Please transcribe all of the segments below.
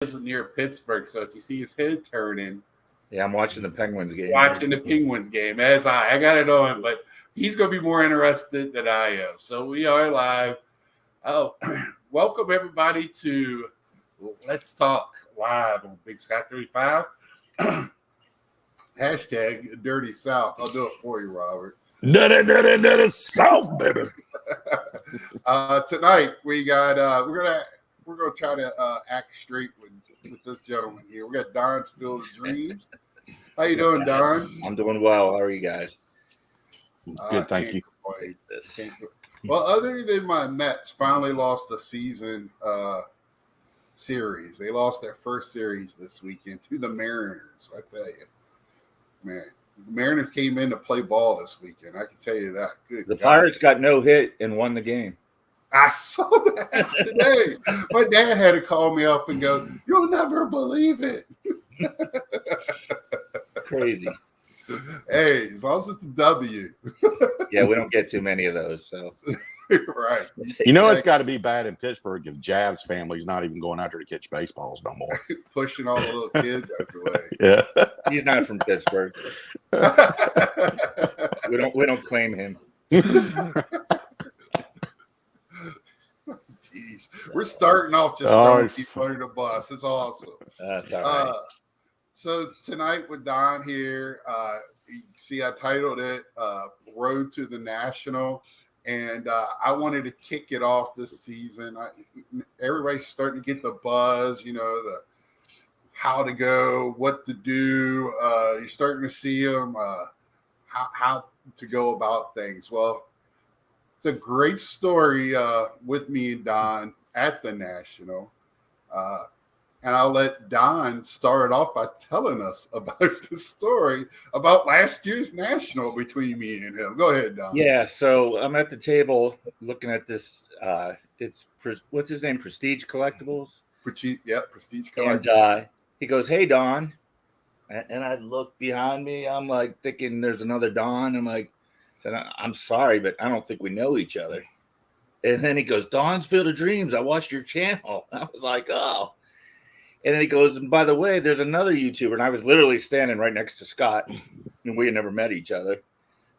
is near Pittsburgh, so if you see his head turning, Yeah, I'm watching the Penguins game. watching the Penguins game, as I got it on, but he's going to be more interested than I am. So we are live. Oh, welcome everybody to Let's Talk Live on Big Sky 35. Hashtag Dirty South. I'll do it for you, Robert. Dirty South, baby. Tonight we got we're gonna try to act straight with this gentleman here. We got Don's Field of Dreams. How you doing, Don? I'm doing well. How are you guys? Good, thank you. Well, other than my Mets finally lost the season series. They lost their first series this weekend to the Mariners. I tell you, man, the Mariners came in to play ball this weekend. I can tell you that. Good The God. Pirates got no hit and won the game. I saw that today. My dad had to call me up and go, "You'll never believe it." Crazy. Hey, as long as it's a W. Yeah, we don't get too many of those. So Right. You know it's got to be bad in Pittsburgh if Jab's family's not even going out there to catch baseballs no more. Pushing all the little kids out the way. Yeah. he's not from Pittsburgh. We don't claim him. Jeez. We're starting off just Oh, throwing people under the bus. It's awesome. That's all right. So tonight with Don here, you see I titled it Road to the National. And I wanted to kick it off this season. Everybody's starting to get the buzz, the how to go, what to do. You're starting to see them, how to go about things. Well, it's a great story with me and Don at the National. And I'll let Don start off by telling us about the story about last year's National between me and him. Go ahead, Don. Yeah, so I'm at the table looking at this. What's his name? Prestige Collectibles. Prestige And Collectibles. he goes, "Hey, Don," and I look behind me. I'm like thinking there's another Don. I'm like, "I'm sorry, but I don't think we know each other." And then he goes, "Don's Field of Dreams. I watched your channel." I was like, "Oh." And then he goes, "And by the way, there's another YouTuber." And I was literally standing right next to Scott, and we had never met each other.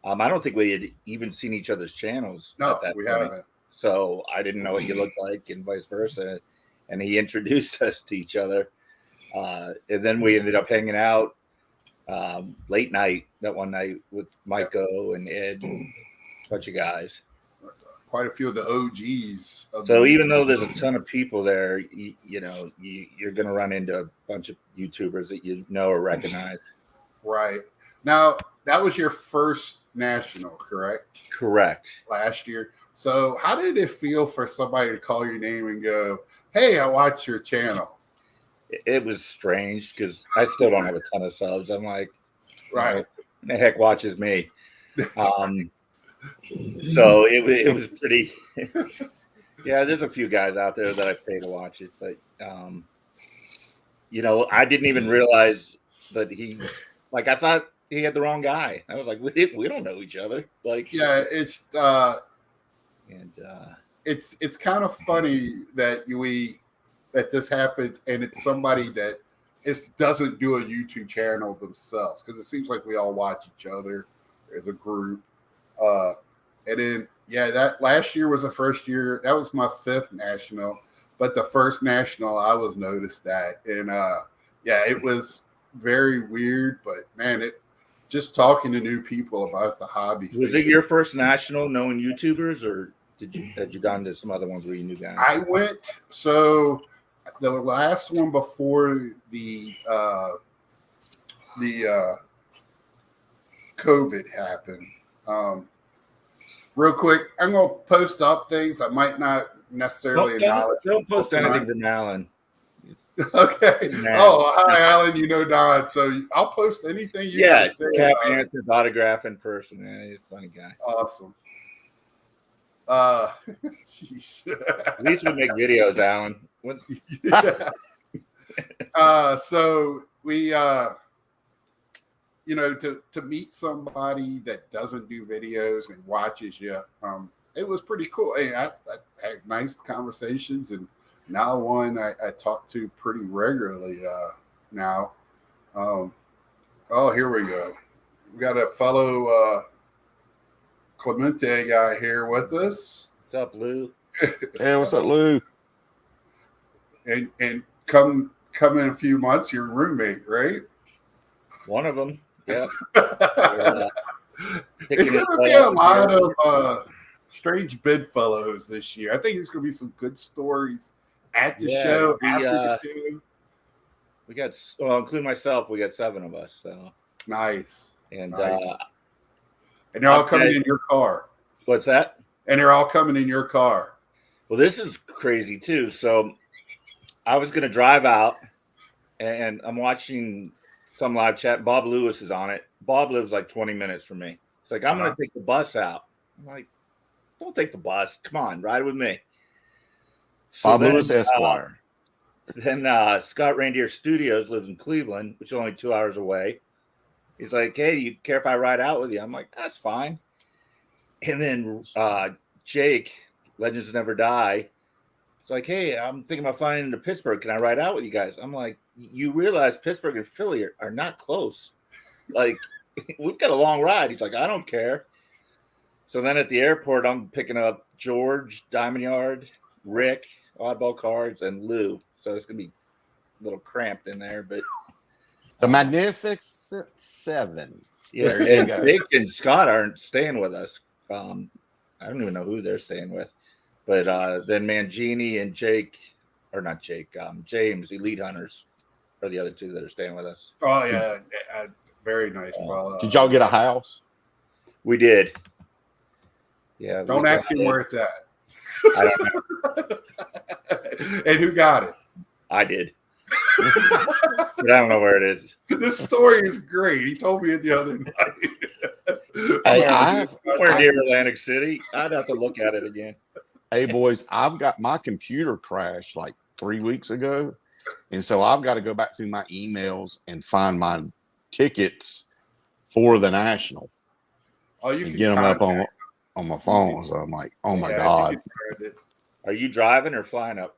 I don't think we had even seen each other's channels No, at that we point. haven't. So I didn't know what you looked like, and vice versa. And he introduced us to each other. And then we ended up hanging out late night that one night with Maiko and Ed and a bunch of guys. Quite a few of the OGs. So even though there's a ton of people there, you're going to run into a bunch of YouTubers that you know or recognize. Right. Now, that was your first National, correct? Correct. Last year. So how did it feel for somebody to call your name and go, "Hey, I watched your channel"? It was strange because I still don't have a ton of subs. I'm like, Right. who the heck watches me? So it was pretty. Yeah, there's a few guys out there that I pay to watch it, but I didn't even realize that I thought he had the wrong guy. I was like, we don't know each other. Like, Yeah, it's kind of funny that this happens, and it's somebody that doesn't do a YouTube channel themselves, because it seems like we all watch each other as a group. And then, that last year was the first year. That was my fifth National, but the first National I was noticed at. And it was very weird, but man, just talking to new people about the hobby. Was it your first National knowing YouTubers, or had you gone to some other ones where you knew guys? I went, so the last one before the COVID happened. Real quick, I'm going to post up things I might not necessarily acknowledge. Don't post anything from Alan. Okay. Nasty. Oh, hi, Alan. You know Don. So I'll post anything you Yeah, can say. Cap Answer's autograph in person. Yeah, he's a funny guy. Awesome. Jeez. At least we make videos, Alan. So we to meet somebody that doesn't do videos and watches you, it was pretty cool. I had nice conversations and now one I talk to pretty regularly now. Oh, here we go. We got a fellow Clemente guy here with us. What's up, Lou? Hey, what's up, Lou? And come in a few months, your roommate, right? One of them. Yeah. It's going to be a lot of strange bedfellows this year. I think it's going to be some good stories at the show, after the show. We got, well, including myself, we got 7 of us. So nice. And nice. And they're all coming in your car. What's that? And they're all coming in your car. Well, this is crazy too. So I was going to drive out, and I'm watching some live chat. Bob Lewis is on it. Bob lives like 20 minutes from me. It's like, I'm going to take the bus out. I'm like, don't take the bus. Come on, ride with me. So Bob Lewis, Esquire. Then Scott Reindeer Studios lives in Cleveland, which is only 2 hours away. He's like, hey, do you care if I ride out with you? I'm like, that's fine. And then Jake, Legends Never Die, it's like, hey, I'm thinking about flying into Pittsburgh. Can I ride out with you guys? I'm like, you realize Pittsburgh and Philly are not close. Like, we've got a long ride. He's like, I don't care. So then at the airport, I'm picking up George, Diamond Yard, Rick, Oddball Cards, and Lou. So it's going to be a little cramped in there, but the Magnificent Seven. Yeah, and Jake and Scott aren't staying with us. I don't even know who they're staying with. But then Mangini and Jake, or not Jake, James, Elite Hunters, are the other 2 that are staying with us. Oh, yeah. Very nice fellow. Did y'all get a house? We did. Yeah. Don't ask him where it's at. I don't know. And who got it? I did. But I don't know where it is. This story is great. He told me it the other night. Hey, we're near Atlantic City. I'd have to look at it again. Hey, boys, I've got my computer crashed like 3 weeks ago. And so I've got to go back through my emails and find my tickets for the National. Oh, you and can get them up on my phone. So I'm like, oh my God. Are you driving or flying up?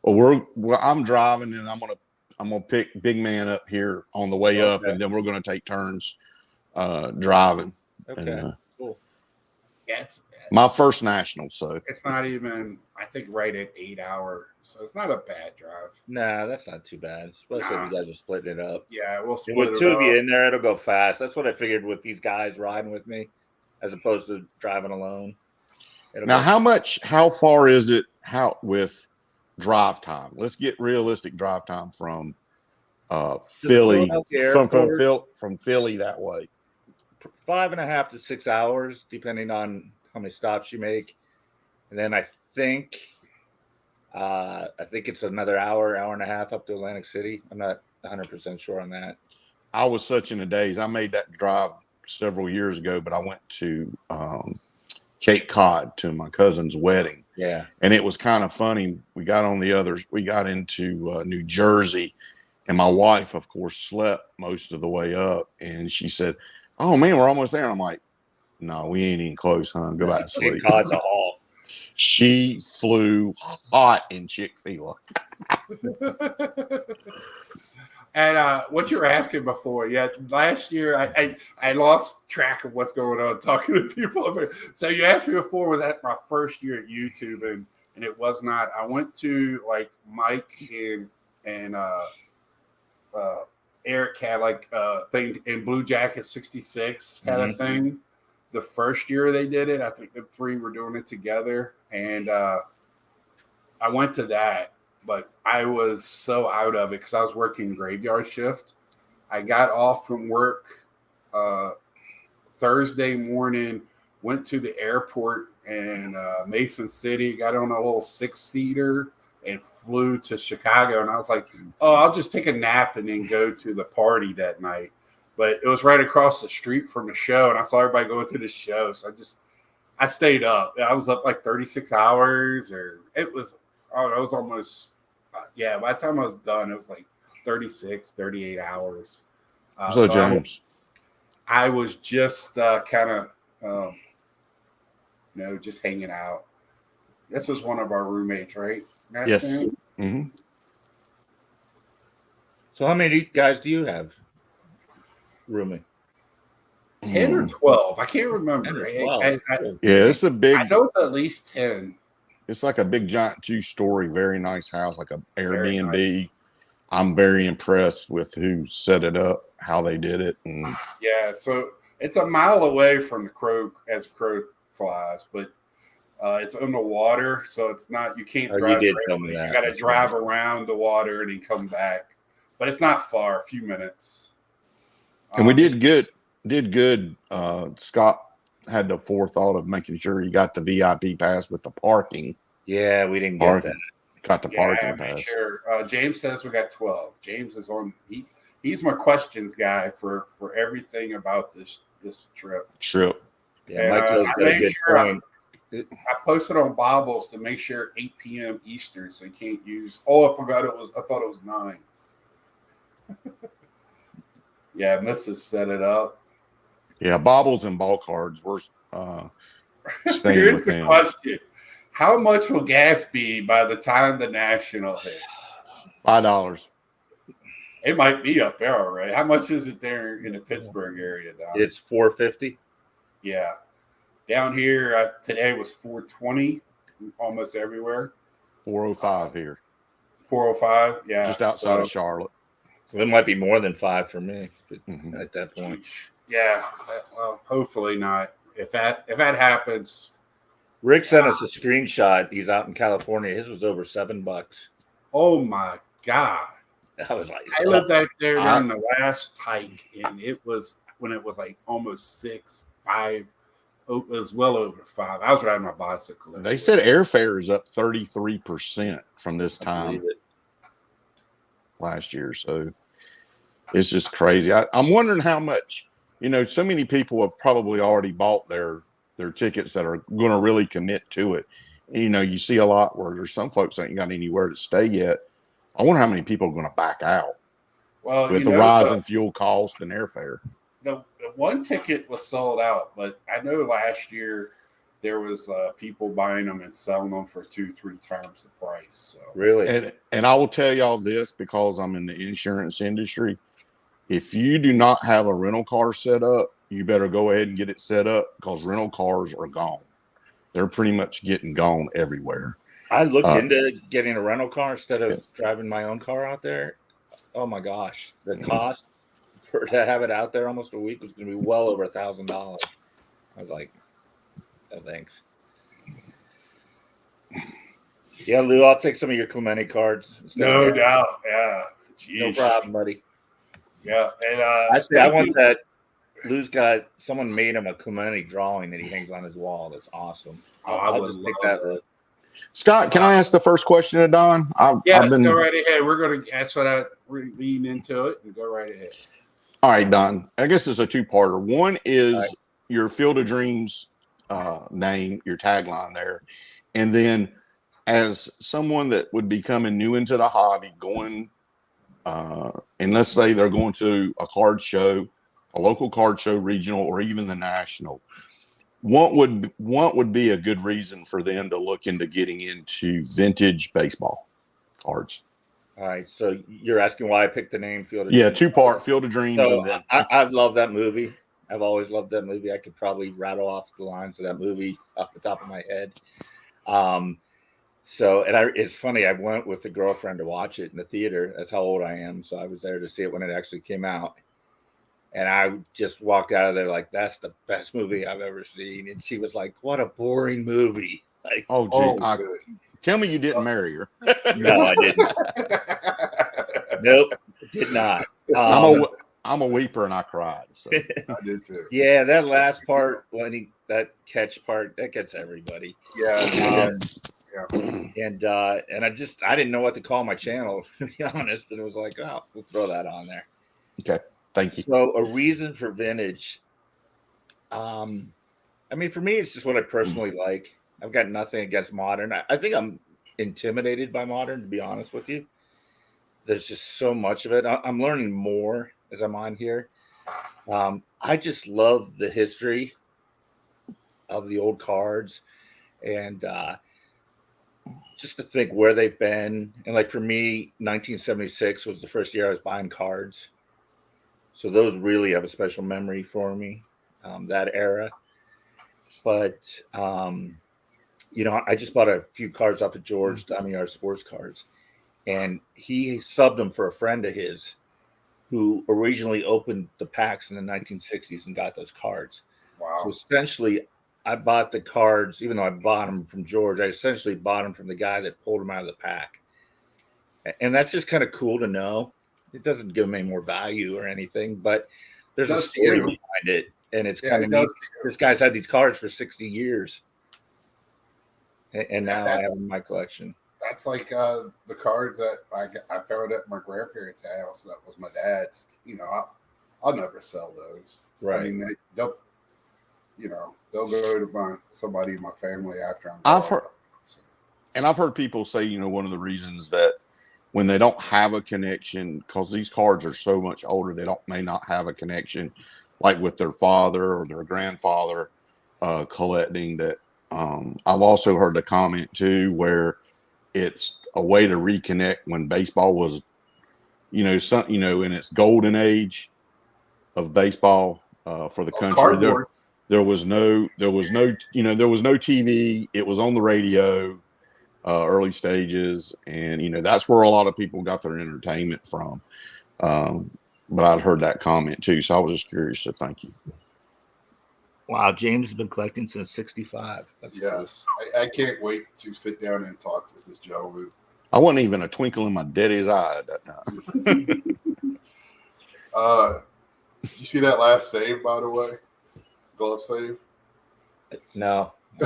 Well, I'm driving, and I'm gonna pick Big Man up here on the way up, and then we're gonna take turns driving. Okay, and, cool. Yeah, it's my first National, so it's not even, I think, right at 8 hour, so it's not a bad drive. Nah, that's not too bad, especially if you guys are splitting it up. Yeah, we'll split with it 2 up. of you in there, it'll go fast. That's what I figured with these guys riding with me, as opposed to driving alone. Now, how far is it? With drive time? Let's get realistic drive time from Philly, from Philly that way. 5.5 to 6 hours, depending on how many stops you make. And then I think it's another hour and a half up to Atlantic City. I'm not 100% sure on that. I was such in a daze. I made that drive several years ago, but I went to Cape Cod to my cousin's wedding. Yeah. And it was kind of funny. We got into New Jersey, and my wife, of course, slept most of the way up. And she said, oh, man, we're almost there. And I'm like, no, we ain't even close, huh? Go back to sleep. Cape Cod's a haul. She flew hot in Chick-fil-A. And what you were asking before, yeah, last year I lost track of what's going on talking to people. So you asked me before, was that my first year at YouTube, and it was not. I went to like Mike and Eric had like a thing in Blue Jacket 66 had a thing. The first year they did it, I think the 3 were doing it together, and I went to that. But I was so out of it because I was working graveyard shift. I got off from work Thursday morning, went to the airport in Mason City, got on a little 6-seater and flew to Chicago. And I was like, oh, I'll just take a nap and then go to the party that night. But it was right across the street from the show, and I saw everybody going to the show. So I stayed up. I was up like 36 hours, or it was almost, by the time I was done, it was like 36, 38 hours. So James, I was just kind of, just hanging out. This is one of our roommates, right? That's Yes. him? hmm So how many guys do you have rooming? 10 or 12. I can't remember. 10 or I, 12. Yeah, it's a big. I know it's at least 10. It's like a big giant 2-story, very nice house, like a Very Airbnb. nice. I'm very impressed with who set it up, how they did it, and Yeah, so it's a mile away from the crow as crow flies, but it's on the water, so it's not you can't Oh, you drive did directly. tell me You that. got to That's drive right. around the water and then come back, but it's not far, a few minutes. and we It's- did good. Did good. Scott had the forethought of making sure he got the VIP pass with the parking. Yeah, we didn't get Parking. that. Got the Yeah, parking make pass. sure. James says we got 12. James is on. He's my questions guy for everything about this trip. Trip. Yeah, And, Michael's I got a made good sure point. I posted on Bobbles to make sure 8 p.m. Eastern, so you can't use. Oh, I forgot it was. I thought it was 9. Yeah, Mrs. set it up. Yeah, baubles and ball cards. We're staying Here's with the him. question: how much will gas be by the time the national hits? $5. It might be up there already. How much is it there in the Pittsburgh area, Don? It's $4.50. Yeah, down here today was 420, almost everywhere. 405 here, 405, yeah, just outside of Charlotte. So it might be more than 5 for me Mhm. at that point. Yeah, well, hopefully not. If that happens, Rick sent us a screenshot. He's out in California. His was over $7. oh my God. I was like, I lived out there during the last hike, and it was when it was like almost 6, 5. It was well over 5. I was riding my bicycle. They said airfare is up 33% from this I time believe it. last year. So it's just crazy. I'm wondering how much, so many people have probably already bought their tickets that are going to really commit to it. And, you see a lot where there's some folks that ain't got anywhere to stay yet. I wonder how many people are going to back out Well, with the rise in fuel cost and airfare. The one ticket was sold out, but I know last year there was people buying them and selling them for 2-3 times the price. So Really? And I will tell y'all this because I'm in the insurance industry. If you do not have a rental car set up, you better go ahead and get it set up because rental cars are gone. They're pretty much getting gone everywhere. I looked into getting a rental car instead of driving my own car out there. Oh my gosh, the cost to have it out there almost a week was going to be well over $1,000. I was like, no thanks. Yeah, Lou, I'll take some of your Clemente cards. no doubt, yeah. Jeez. No problem, buddy. Yeah, and Actually, I want that. Lou's got someone made him a Clemente drawing that he hangs on his wall. That's awesome. I'll just take that. Lou. Scott, can I ask the first question to Don? Let's go right ahead. We're going to ask what I lean into it and go right ahead. All right, Don. I guess it's a two-parter. One is your Field of Dreams name, your tagline there. And then as someone that would be coming new into the hobby, going and let's say they're going to a card show, a local card show, regional, or even the national, what would be a good reason for them to look into getting into vintage baseball cards? All right, so you're asking why I picked the name Field of Dreams? Yeah, two-part Field of Dreams. So and then I love that movie. I've always loved that movie. I could probably rattle off the lines of that movie off the top of my head. It's funny. I went with a girlfriend to watch it in the theater. That's how old I am. So I was there to see it when it actually came out. And I just walked out of there like, that's the best movie I've ever seen. And she was like, what a boring movie. Like, tell me you didn't marry her. No, I didn't. Nope, did not. I'm a weeper and I cried. So. I did too. Yeah, that last part, that catch part, that gets everybody. Yeah. And I didn't know what to call my channel, to be honest. And it was like, oh, we'll throw that on there. Okay. Thank you. So a reason for vintage. I mean, for me, it's just what I personally like. I've got nothing against modern. I think I'm intimidated by modern, to be honest with you. There's just so much of it. I'm learning more as I'm on here. I just love the history of the old cards. And just to think where they've been. And like for me, 1976 was the first year I was buying cards. So those really have a special memory for me, that era. But, I just bought a few cards off of George Damiar Sports Cards. And he subbed them for a friend of his who originally opened the packs in the 1960s and got those cards. Wow. So essentially, I bought the cards, even though I bought them from George, I essentially bought them from the guy that pulled them out of the pack. And that's just kind of cool to know. It doesn't give them any more value or anything, but there's a story behind it. And it's kind of neat. This guy's had these cards for 60 years. And now I have them in my collection. That's like the cards that I found at my grandparents' house. That was my dad's. I'll never sell those. Right. I mean, they'll go to somebody in my family after I've heard people say, one of the reasons that when they don't have a connection, because these cards are so much older, they may not have a connection like with their father or their grandfather collecting that. I've also heard the comment too where it's a way to reconnect when baseball was, in its golden age of baseball for the country. There was no TV. It was on the radio, early stages, and that's where a lot of people got their entertainment from. But I'd heard that comment too, so I was just curious. So thank you. Wow, James has been collecting since '65. Yes, I can't wait to sit down and talk with this gentleman. I wasn't even a twinkle in my daddy's eye at that time. Did you see that last save, by the way? Glove save? No. I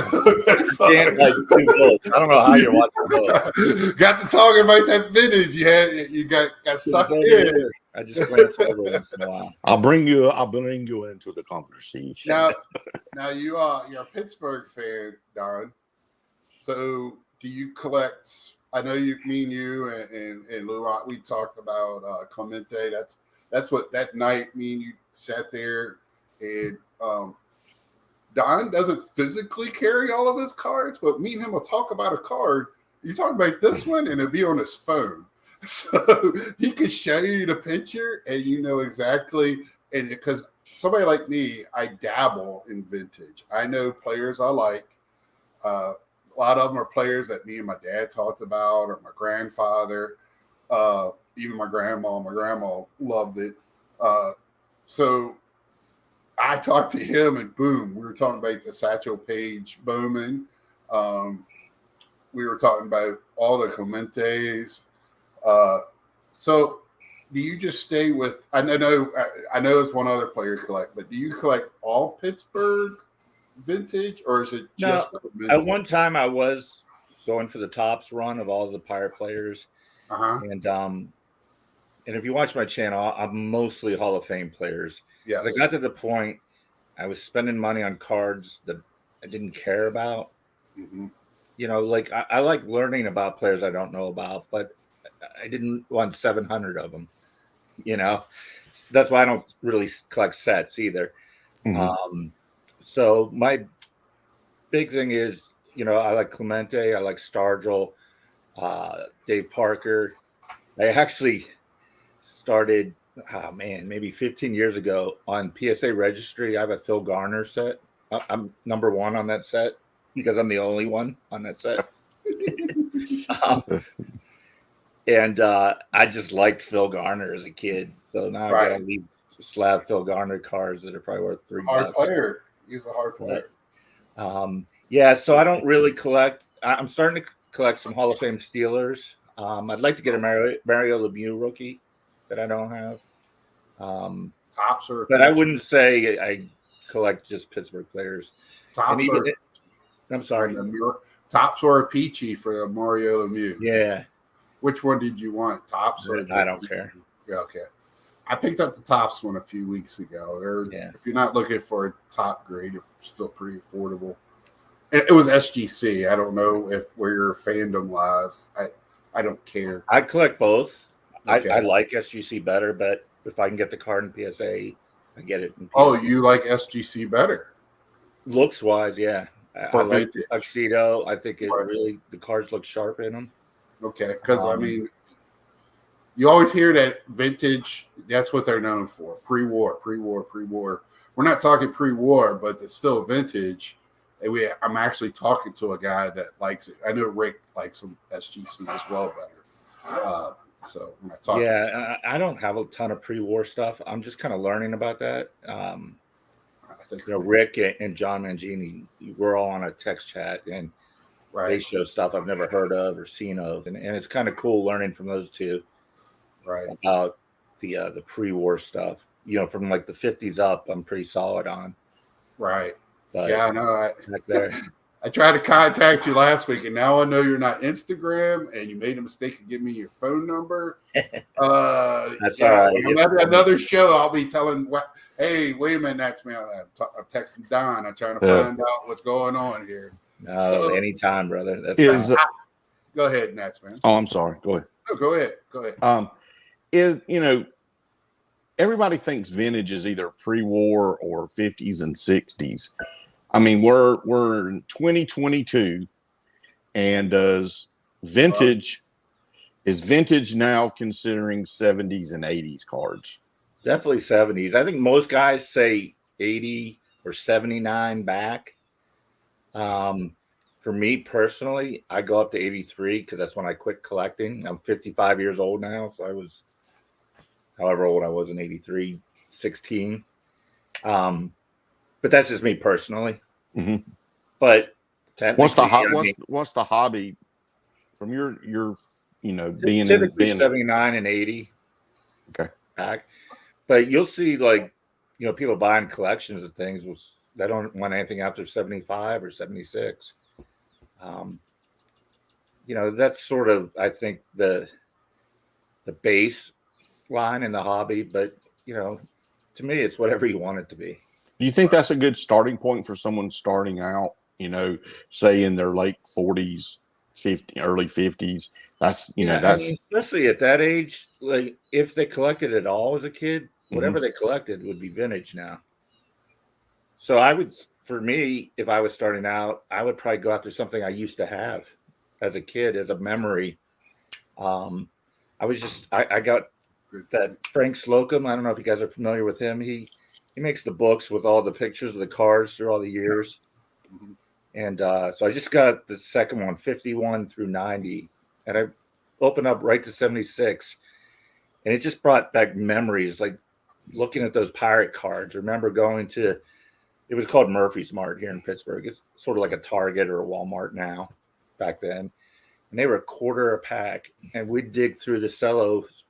don't know how you're watching both. Got to talking about that vintage. You got sucked in. I just glance over once in a while. I'll bring you into the conversation. Now you're a Pittsburgh fan, Don. So do you collect? I know me and you and Lou, we talked about Clemente. That's what that night me and you sat there, and Don doesn't physically carry all of his cards, but me and him will talk about a card. You talk about this one, and it'll be on his phone. So he could show you the picture and you know exactly. And because somebody like me, I dabble in vintage. I know players I like. A lot of them are players that me and my dad talked about, or my grandfather, even my grandma. My grandma loved it. So I talked to him, and boom, we were talking about the Satchel Paige Bowman. We were talking about all the Clementes. So do you just stay with? I know there's one other player you collect, but do you collect all Pittsburgh vintage, or is it just at one time I was going for the Topps run of all the Pirate players, and if you watch my channel, I'm mostly Hall of Fame players. Yeah, I got to the point I was spending money on cards that I didn't care about. Mm-hmm. Like I like learning about players I don't know about, but I didn't want 700 of them. That's why I don't really collect sets either. Mm-hmm. So my big thing is, I like Clemente, I like Stargell, Dave Parker. I actually started, maybe 15 years ago on PSA Registry. I have a Phil Garner set. I'm number one on that set because I'm the only one on that set. And I just liked Phil Garner as a kid. So now I got to leave slab Phil Garner cards that are probably worth $3. Hard player. He's a hard player. So I don't really collect. I'm starting to collect some Hall of Fame Steelers. I'd like to get a Mario Lemieux rookie that I don't have. Topps or but I wouldn't say I collect just Pittsburgh players. Topps or I'm sorry. Topps or a Peachy for Mario Lemieux. Yeah. Which one did you want? Topps or I don't care. Yeah, okay. I picked up the Topps one a few weeks ago. If you're not looking for a top grade, it's still pretty affordable. It was SGC. I don't know where your fandom lies. I don't care. I collect both. Okay. I like SGC better, but if I can get the card in PSA, I get it in PSA. Oh, you like SGC better? Looks wise, yeah. I like the vintage. tuxedo. I think it Right. really the cards look sharp in them. Okay, because I Um, mean, you always hear that vintage. That's what they're known for. Pre-war. We're not talking pre-war, but it's still vintage. And I'm actually talking to a guy that likes it. I know Rick likes some SGC as well better. So when I talk, Yeah, I don't have a ton of pre-war stuff. I'm just kind of learning about that. I think Rick and John Mangini, we're all on a text chat, and they right, show stuff I've never heard of or seen of, and it's kind of cool learning from those two right. about the pre-war stuff. From like the 50s up, I'm pretty solid on. Right. But Yeah, I know. back there, I tried to contact you last week, and now I know you're not Instagram, and you made a mistake of giving me your phone number. That's Yeah, all right. when I'm at another show, I'll be telling, hey, wait a minute, that's me. I'm texting Don. I'm trying to find out what's going on here. No, So- anytime, brother. That's Is fine. Go ahead, Nats, man. oh, I'm sorry. Go ahead. No, go ahead. Is everybody thinks vintage is either pre-war or 50s and 60s. I mean, we're in 2022, and is vintage now considering 70s and 80s cards? Definitely 70s. I think most guys say 80 or 79 back. For me personally, I go up to 83 because that's when I quit collecting. I'm 55 years old now, so I was however old I was in 83, 16. But that's just me personally. Mhm. But What's the technically, what's the hobby from your being typically in 79 and 80. Okay. Back. But you'll see people buying collections of things they don't want anything after 75 or 76. That's sort of, I think, the base line in the hobby, but to me it's whatever you want it to be. Do you think that's a good starting point for someone starting out, say in their late 40s, early 50s? That's, Especially at that age, like if they collected at all as a kid, whatever they collected would be vintage now. So for me, if I was starting out, I would probably go after something I used to have as a kid, as a memory. I got that Frank Slocum. I don't know if you guys are familiar with him. He makes the books with all the pictures of the cars through all the years. And so I just got the second one, 51 through 90. And I opened up right to 76. And it just brought back memories, like looking at those pirate cards. I remember going to, it was called Murphy's Mart here in Pittsburgh. It's sort of like a Target or a Walmart now, back then. And they were $1 a pack. And we'd dig through the cellos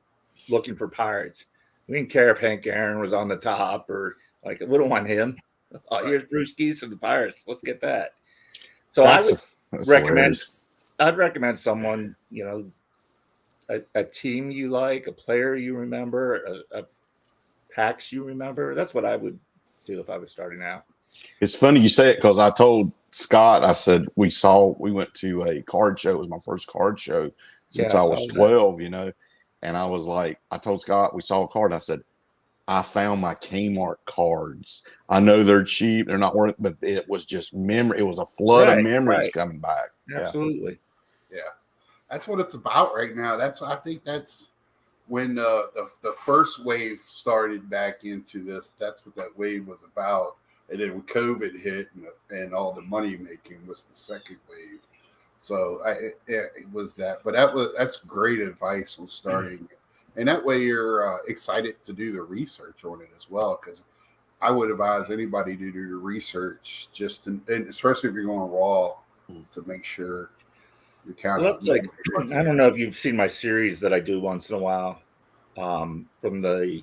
looking for pirates. We didn't care if Hank Aaron was on the top or we don't want him. Oh, here's Bruce Geese and the Pirates. Let's get that. So I would recommend. hilarious. I'd recommend someone, a team you like, a player you remember, a packs you remember. That's what I would do if I was starting out. It's funny you say it because I told Scott, I said we went to a card show. It was my first card show since I was 12, and I was like, I told Scott, we saw a card. I said, I found my Kmart cards. I know they're cheap. They're not worth it, but it was just memory. It was a flood of memories coming back. Absolutely. Yeah. That's what it's about right now. I think that's when the first wave started back into this. That's what that wave was about. And then when COVID hit and all the money making was the second wave. So it was that. But that's great advice on starting. And that way you're excited to do the research on it as well. Because I would advise anybody to do the research and especially if you're going raw to make sure you're kind of. I don't know if you've seen my series that I do once in a while from the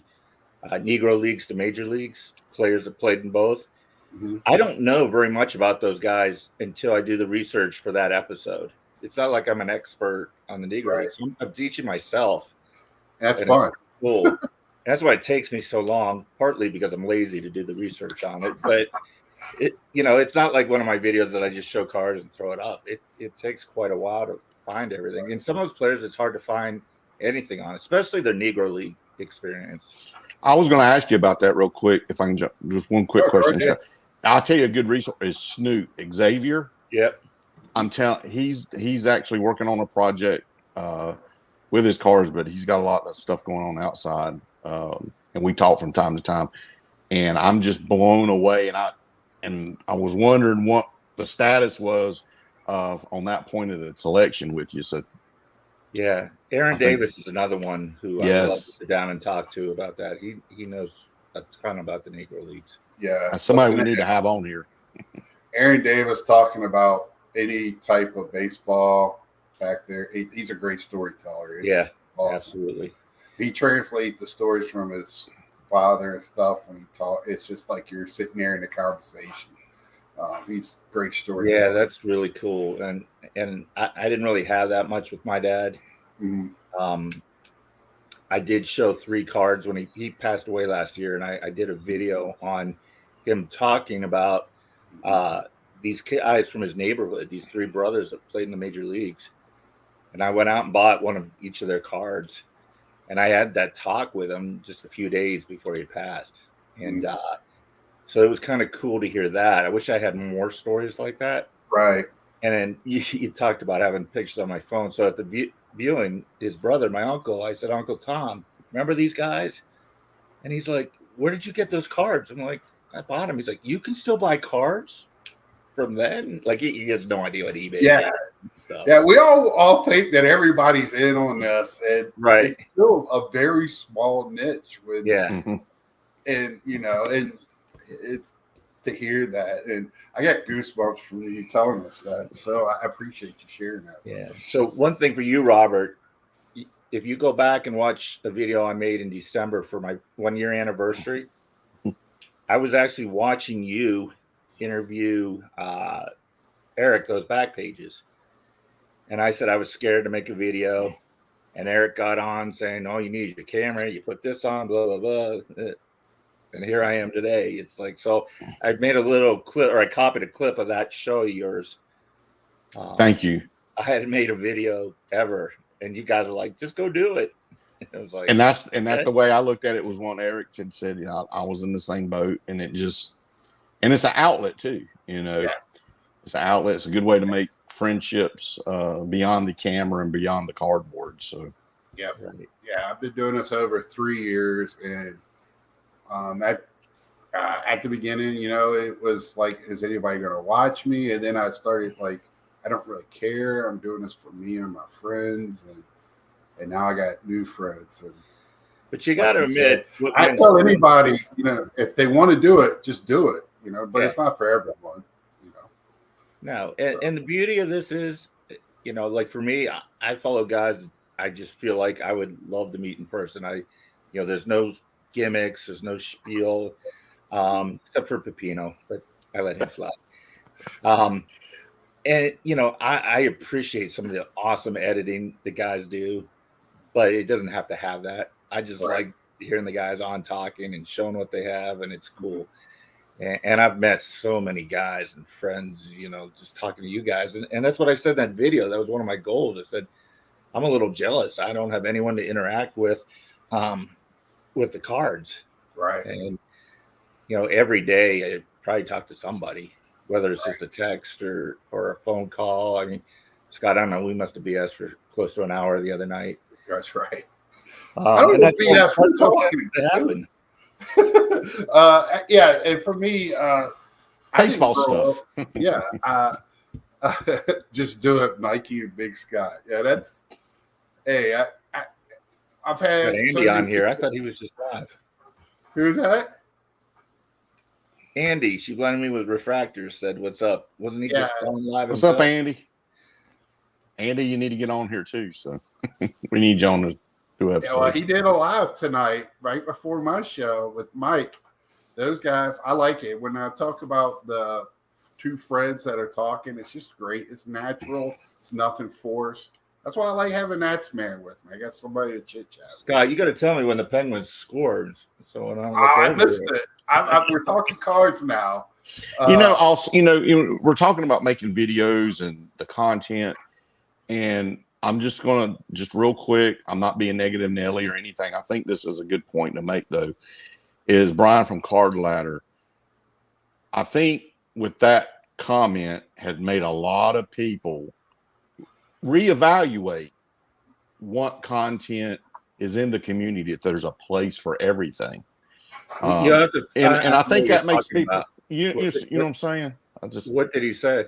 Negro Leagues to Major Leagues, players that played in both. Mm-hmm. I don't know very much about those guys until I do the research for that episode. It's not like I'm an expert on the Negro Leagues. I'm teaching myself. That's fun. Cool. That's why it takes me so long, partly because I'm lazy to do the research on it. But it's not like one of my videos that I just show cards and throw it up. It takes quite a while to find everything. And some of those players, it's hard to find anything on, especially their Negro League experience. I was going to ask you about that real quick. If I can just one quick question. I'll tell you a good resource is Snoop Xavier. Yep. I'm telling he's actually working on a project with his cars, but he's got a lot of stuff going on outside. And we talk from time to time, and I'm just blown away. And I was wondering what the status was on that point of the collection with you. So yeah, Aaron Davis is another one who I love to sit down and talk to about that. He knows a ton about the Negro Leagues. Yeah, that's somebody we need to have on here. Aaron Davis talking about any type of baseball back there. He's a great storyteller. It's awesome. Absolutely. He translates the stories from his father and stuff when he talk. It's just like you're sitting there in a conversation. He's a great storyteller. Yeah, that's really cool. And I didn't really have that much with my dad. Mm-hmm. I did show 3 cards when he passed away last year, and I did a video on him talking about these guys from his neighborhood, these 3 brothers that played in the major leagues. And I went out and bought one of each of their cards. And I had that talk with him just a few days before he passed. And so it was kind of cool to hear that. I wish I had more stories like that. Right. And then you talked about having pictures on my phone. So at the viewing, his brother, my uncle, I said, Uncle Tom, remember these guys? And he's like, where did you get those cards? I'm like, I bought them. He's like, you can still buy cards from then? Like, he has no idea what eBay is. Stuff. Yeah, we all think that everybody's in on this, and it's still a very small niche. And and it's to hear that, and I got goosebumps from you telling us that. So I appreciate you sharing that. Yeah. So one thing for you, Robert, if you go back and watch a video I made in December for my 1-year anniversary, I was actually watching you interview Eric, those back pages. And I said I was scared to make a video. And Eric got on saying, oh, you need your camera. You put this on, blah, blah, blah. And here I am today. It's like, so I made a little clip, or I copied a clip of that show of yours. Thank you. I hadn't made a video ever. And you guys were like, just go do it. It was like, and that's the way I looked at it, was what Eric had said. I was in the same boat, and it's an outlet too. It's an outlet. It's a good way to make friendships beyond the camera and beyond the cardboard. So, I've been doing this over 3 years, and at the beginning, it was like, is anybody going to watch me? And then I started like, I don't really care. I'm doing this for me and my friends, and now I got new friends. But you got to admit, I tell anybody, if they want to do it, just do it. But it's not for everyone. No, and the beauty of this is, like for me, I follow guys I just feel like I would love to meet in person. There's no gimmicks, there's no spiel, except for Pepino, but I let him slide. And I appreciate some of the awesome editing the guys do, but it doesn't have to have that. I just like hearing the guys on talking and showing what they have, and it's cool. And I've met so many guys and friends, just talking to you guys. And that's what I said in that video. That was one of my goals. I said, I'm a little jealous. I don't have anyone to interact with the cards. Right. And, every day I probably talk to somebody, whether it's just a text or a phone call. I mean, Scott, I don't know. We must have BS for close to an hour the other night. That's right. I don't know BS. We're talking. Happen. And for me, baseball stuff. Just do it, Mikey and Big Scott. Yeah, that's. Hey, I've had Andy on here. I thought he was just live. Who's that? Andy. She blended me with Refractors. Said, "What's up?" Wasn't he just on live? What's up, Andy? Andy, you need to get on here too. So we need you on the. He did a live tonight right before my show with Mike. Those guys, I like it. When I talk about the 2 friends that are talking, it's just great. It's natural. It's nothing forced. That's why I like having Nats Man with me. I got somebody to chit chat. Scott, you got to tell me when the Penguins scored. So when I missed it. We're talking cards now. We're talking about making videos and the content, and I'm just going to just real quick. I'm not being negative, Nelly, or anything. I think this is a good point to make, though, is Brian from Card Ladder. I think with that comment has made a lot of people reevaluate what content is in the community. If there's a place for everything, You have to, and I know think what you're that makes talking people. about. You know what I'm saying? I just What did he say?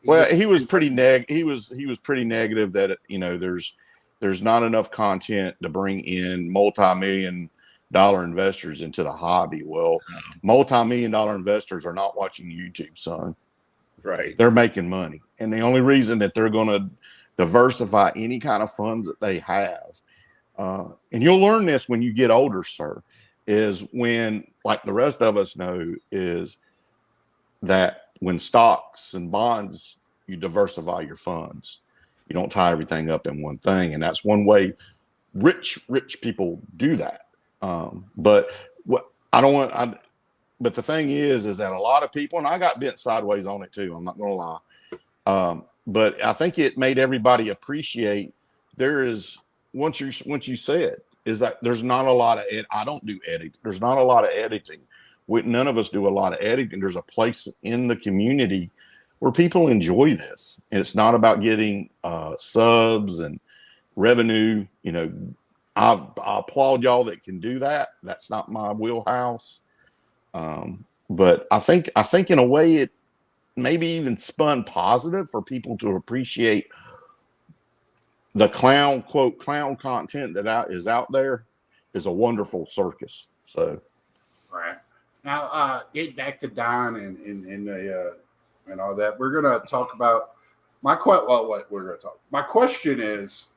well, he was pretty he was pretty negative that there's not enough content to bring in multi-million-dollar investors into the hobby. Well, multi-million-dollar investors are not watching YouTube, son. Right. They're making money, and the only reason that they're going to diversify any kind of funds that they have, and you'll learn this when you get older, sir, is when, like the rest of us know, is that when stocks and bonds, you diversify your funds. You don't tie everything up in one thing, and that's one way rich people do that. But what I don't want, but the thing is that a lot of people, and I got bent sideways on it too. I'm not going to lie. But I think it made everybody appreciate there is once you say it is that there's not a lot of I don't do editing. There's not a lot of editing. None of us do a lot of editing. There's a place in the community where people enjoy this, and it's not about getting subs and revenue. I applaud y'all that can do that. That's not my wheelhouse. But I think in a way it maybe even spun positive for people to appreciate the clown content that is out there is a wonderful circus. So, right now, getting back to Don and the and all that, we're gonna talk about my what we're gonna talk. My question is,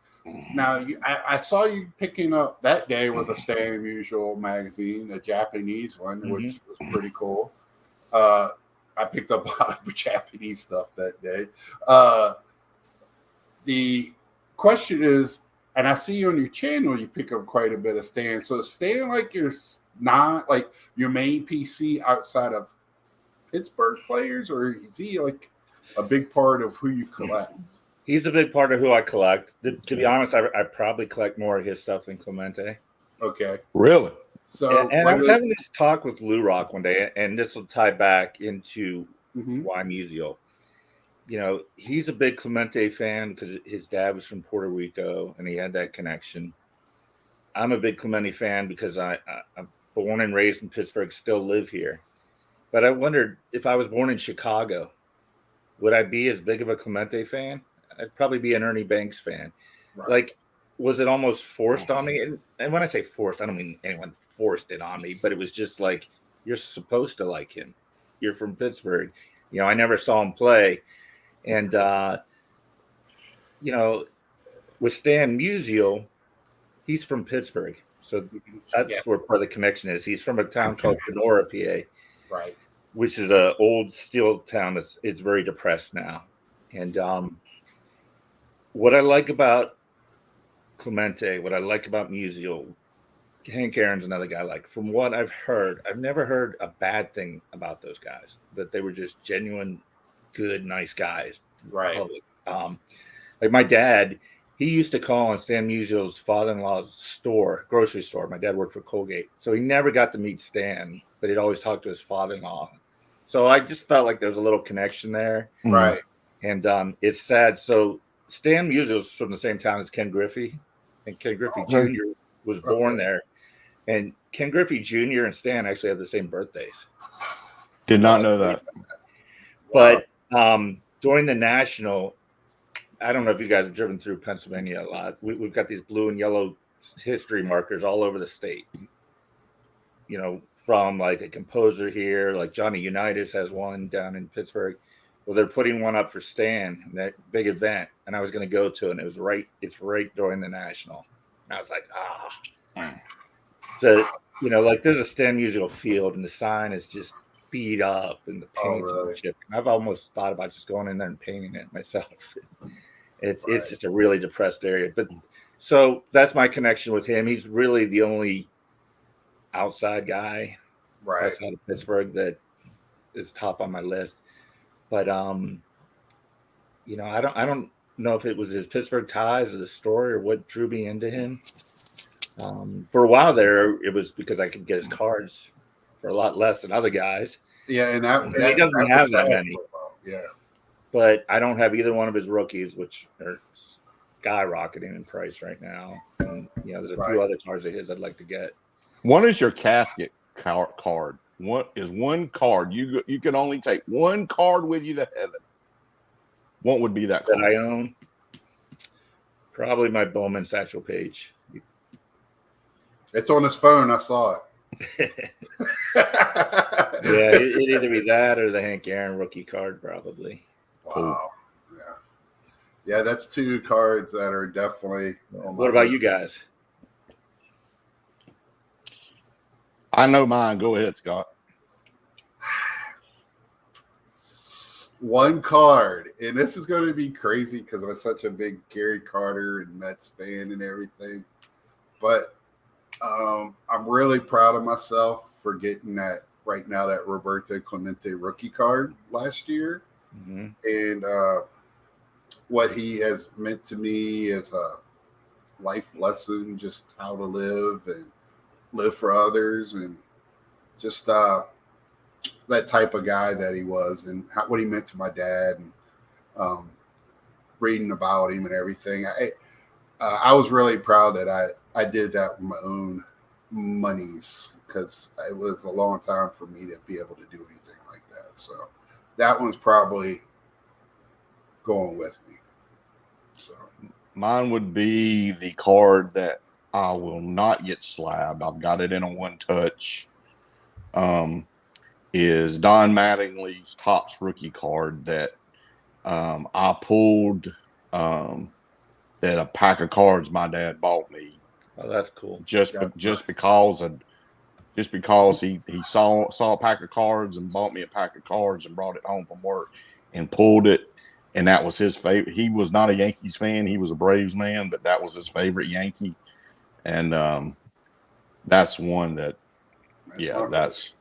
now I saw you picking up that day was a Stan Musial magazine, a Japanese one, which was pretty cool. I picked up a lot of Japanese stuff that day. The question is, and I see on your channel you pick up quite a bit of Stan. So is Stan like your main PC outside of Pittsburgh players, or is he like a big part of who you collect? He's a big part of who I collect. To be honest, I probably collect more of his stuff than Clemente. Okay. Really? So, and I was having this talk with Lou Rock one day, and this will tie back into why Musial. He's a big Clemente fan because his dad was from Puerto Rico, and he had that connection. I'm a big Clemente fan because I'm born and raised in Pittsburgh, still live here. But I wondered if I was born in Chicago, would I be as big of a Clemente fan? I'd probably be an Ernie Banks fan. Right. Like, was it almost forced on me? And when I say forced, I don't mean anyone forced it on me, but it was just like, you're supposed to like him. You're from Pittsburgh. I never saw him play. And, with Stan Musial, he's from Pittsburgh. So that's where part of the connection is. He's from a town called Kenora, PA. Right. Which is an old steel town. It's very depressed now. And what I like about Clemente, what I like about Musial, Hank Aaron's another guy. Like, from what I've heard, I've never heard a bad thing about those guys. That they were just genuine, good, nice guys. Right. Like my dad, he used to call on Stan Musial's father-in-law's grocery store. My dad worked for Colgate, so he never got to meet Stan, but he'd always talk to his father-in-law. So I just felt like there was a little connection there. Right. And it's sad. So Stan Musial's from the same town as Ken Griffey, and Ken Griffey Jr. was born there. And Ken Griffey Jr. and Stan actually have the same birthdays. Did not know that. But during the National, I don't know if you guys have driven through Pennsylvania a lot. We've got these blue and yellow history markers all over the state. From like a composer here, like Johnny Unitas has one down in Pittsburgh. Well, they're putting one up for Stan, that big event, and I was going to go to it, and it's right during the National. And I was like, So, like there's a Stan Musial field, and the sign is just beat up, and the paint's chipped. I've almost thought about just going in there and painting it myself. It's just a really depressed area. But so that's my connection with him. He's really the only outside guy outside of Pittsburgh that is top on my list. But I don't know if it was his Pittsburgh ties or the story or what drew me into him. For a while there, it was because I could get his cards for a lot less than other guys. Yeah, and And he doesn't that have was that sad many. for a while. Yeah. But I don't have either one of his rookies, which are skyrocketing in price right now. And there's a few Right. other cards of his I'd like to get. What is your casket card? What is one card? You can only take one card with you to heaven. What would be that That card? I own. Probably my Bowman Satchel Page. It's on his phone. I saw it. Yeah, it'd either be that or the Hank Aaron rookie card, probably. Wow. Yeah. Yeah, that's two cards that are definitely. What about you guys? I know mine. Go ahead, Scott. One card, and this is going to be crazy because I'm such a big Gary Carter and Mets fan and everything. But I'm really proud of myself for getting that right now, that Roberto Clemente rookie card last year. Mm-hmm. And what he has meant to me as a life lesson, just how to live and live for others, and just that type of guy that he was, and what he meant to my dad, and reading about him and everything. I was really proud that I did that with my own monies, because it was a long time for me to be able to do anything like that. So that one's probably going with me. So Mine would be the card that I will not get slabbed. I've got it in a one touch. Is Don Mattingly's Topps rookie card that I pulled that a pack of cards my dad bought me. Oh, that's cool. Just nice. because he saw a pack of cards and bought me a pack of cards and brought it home from work and pulled it, and that was his favorite. He was not a Yankees fan; he was a Braves man, but that was his favorite Yankee, and that's one that, that's.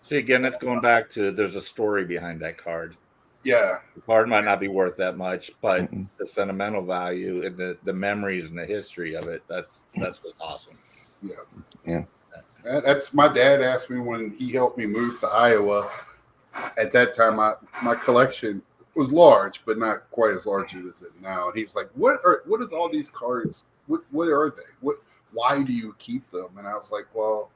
See, again, that's going back to there's a story behind that card. Yeah. The card might not be worth that much, but the sentimental value and the memories and the history of it, that's what's awesome. Yeah. That's my dad asked me when he helped me move to Iowa. At that time, my collection was large, but not quite as large as it is now. And he was like, what is all these cards? What are they? Why do you keep them? And I was like, well,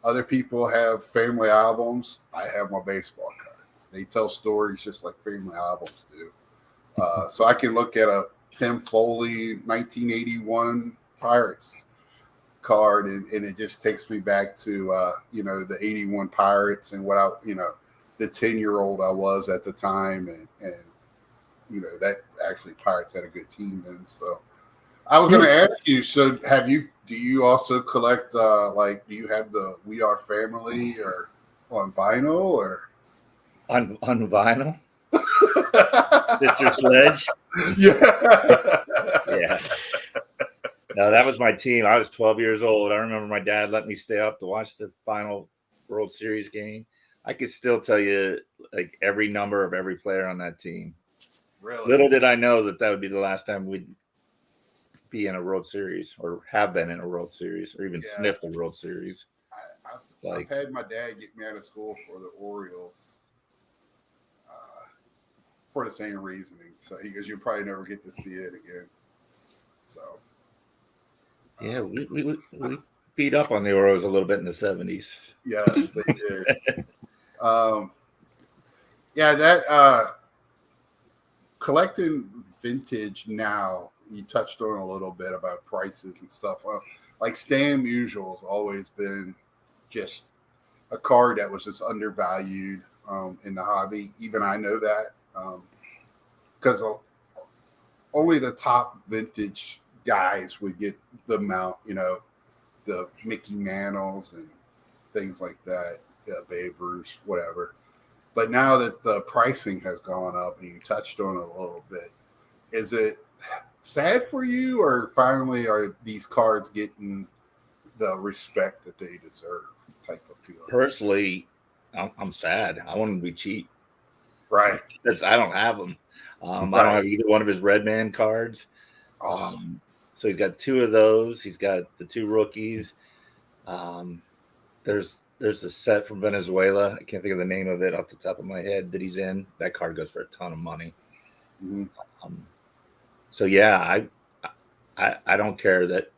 other people have family albums. I have my baseball cards. They tell stories just like family albums do. So I can look at a Tim Foley 1981 Pirates card, and it just takes me back to the 81 Pirates and what the 10-year-old I was at the time, and that actually Pirates had a good team then. So I was going to ask you, so do you also collect, do you have the We Are Family or on vinyl or? On vinyl? Mr. Sledge? Yeah. Yeah. No, that was my team. I was 12 years old. I remember my dad let me stay up to watch the final World Series game. I could still tell you like every number of every player on that team. Really? Little did I know that would be the last time we'd be in a World Series or have been in a World Series or even sniffed a World Series. I've had my dad get me out of school for the Orioles for the same reasoning. So he goes, you'll probably never get to see it again. So yeah, we beat up on the Orioles a little bit in the 70s. Yes, they did. That collecting vintage now, you touched on a little bit about prices and stuff. Like Stan Musial has always been just a card that was just undervalued in the hobby. Even I know that because only the top vintage guys would get the amount, the Mickey Mantles and things like that, Babe Ruth, whatever. But now that the pricing has gone up, and you touched on it a little bit, is it sad for you, or finally are these cards getting the respect that they deserve type of feeling? Personally, I'm sad. I want them to be cheap. Right. Because I don't have them. I don't have either one of his Redman cards. So he's got two of those. He's got the two rookies. There's there's a set from Venezuela. I can't think of the name of it off the top of my head that he's in. That card goes for a ton of money. Mhm. So yeah, I don't care that.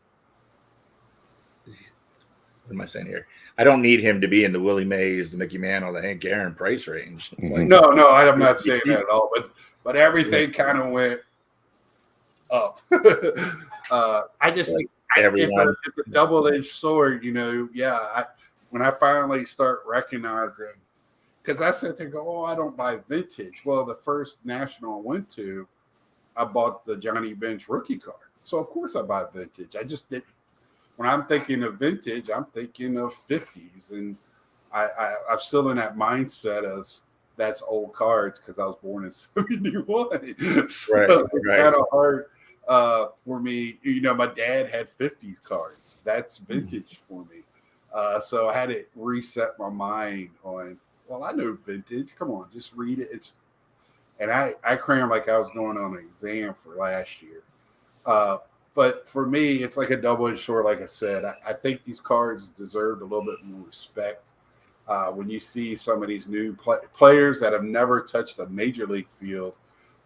What am I saying here? I don't need him to be in the Willie Mays, the Mickey Mantle, the Hank Aaron price range. It's like, No, I'm not saying that at all. But everything kind of went up. I just like it's everyone. a double-edged sword, when I finally start recognizing, because I sit there and go, oh, I don't buy vintage. Well, the first national I went to, I bought the Johnny Bench rookie card, so of course I buy vintage. I just did. When I'm thinking of vintage, I'm thinking of 50s, and I'm still in that mindset as that's old cards because I was born in 71. So Right, it's right. kind of hard for me. My dad had 50s cards. That's vintage for me. So I had to reset my mind on, well, I know vintage. Come on, just read it. And I crammed like I was going on an exam for last year. But for me, it's like a double-edged sword. Like I said, I think these cards deserved a little bit more respect. When you see some of these new players that have never touched a major league field,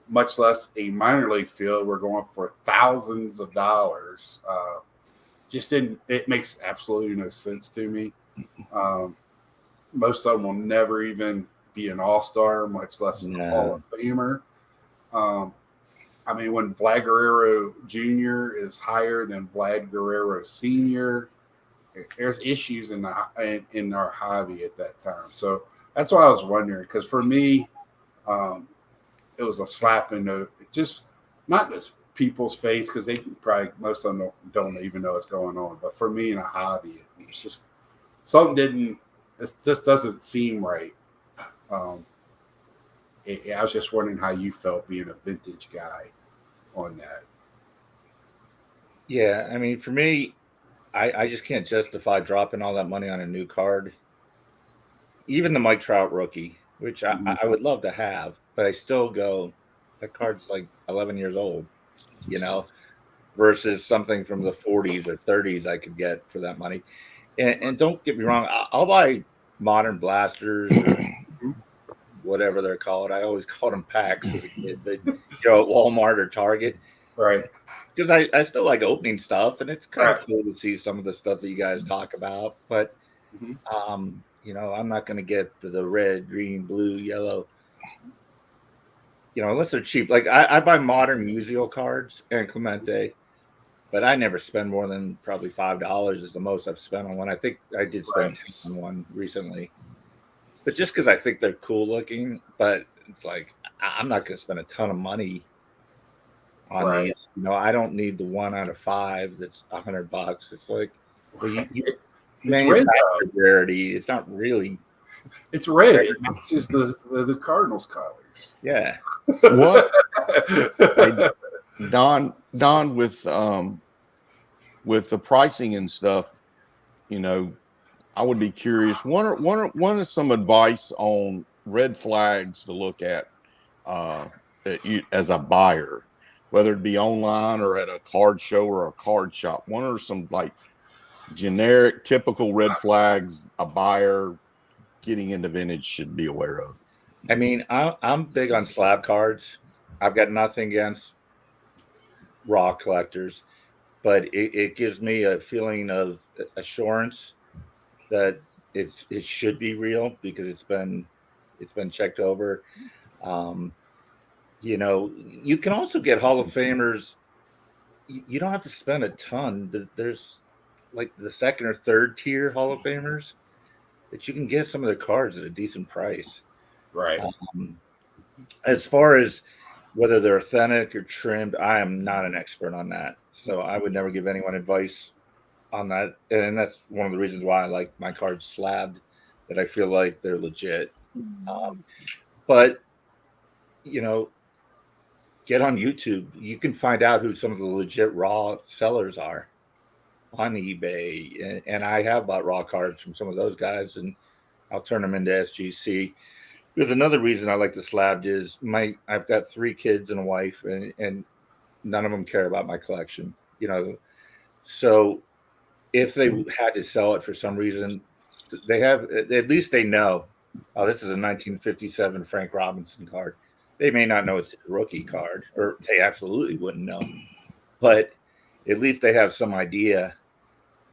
much less a minor league field, we're going for thousands of dollars. It makes absolutely no sense to me. Most of them will never even be an all-star, much less a Hall of Famer. When Vlad Guerrero Jr. is higher than Vlad Guerrero Sr., there's issues in our hobby at that time. So that's why I was wondering, because for me, it was a slap in the, just not this people's face, because they probably, most of them don't even know what's going on. But for me in a hobby, it's just something this doesn't seem right. I was just wondering how you felt being a vintage guy on that. Yeah, for me, I just can't justify dropping all that money on a new card. Even the Mike Trout rookie, which I would love to have, but I still go, that card's like 11 years old, versus something from the 40s or 30s I could get for that money. And don't get me wrong, I'll buy modern blasters or whatever they're called. I always called them packs as a kid, but at Walmart or Target. Right. Because I still like opening stuff, and it's kind of cool to see some of the stuff that you guys talk about. But, I'm not going to get the red, green, blue, yellow, unless they're cheap. Like I buy modern Musial cards and Clemente, but I never spend more than probably $5 is the most I've spent on one. I think I did spend 10 on one recently, but just because I think they're cool looking. But it's like I'm not going to spend a ton of money on these. I don't need the 1 out of 5 that's $100. It's like, well, you manufacture rarity. It's not really. It's red. It matches the Cardinals colors. Yeah. What? Don, with the pricing and stuff, I would be curious. What is some advice on red flags to look at that you, as a buyer, whether it be online or at a card show or a card shop? What are some like generic, typical red flags a buyer getting into vintage should be aware of? I'm big on slab cards. I've got nothing against raw collectors, but it gives me a feeling of assurance that it should be real because it's been checked over. You can also get Hall of Famers. You don't have to spend a ton. There's like the second or third tier Hall of Famers that you can get some of their cards at a decent price. Right. As far as whether they're authentic or trimmed, I am not an expert on that. So I would never give anyone advice on that. And that's one of the reasons why I like my cards slabbed, that I feel like they're legit. But, get on YouTube. You can find out who some of the legit raw sellers are on eBay. And I have bought raw cards from some of those guys, and I'll turn them into SGC. There's another reason I like the slabbed is I've got 3 kids and a wife, and none of them care about my collection, So if they had to sell it for some reason, they have at least they know. Oh, this is a 1957 Frank Robinson card. They may not know it's a rookie card, or they absolutely wouldn't know, but at least they have some idea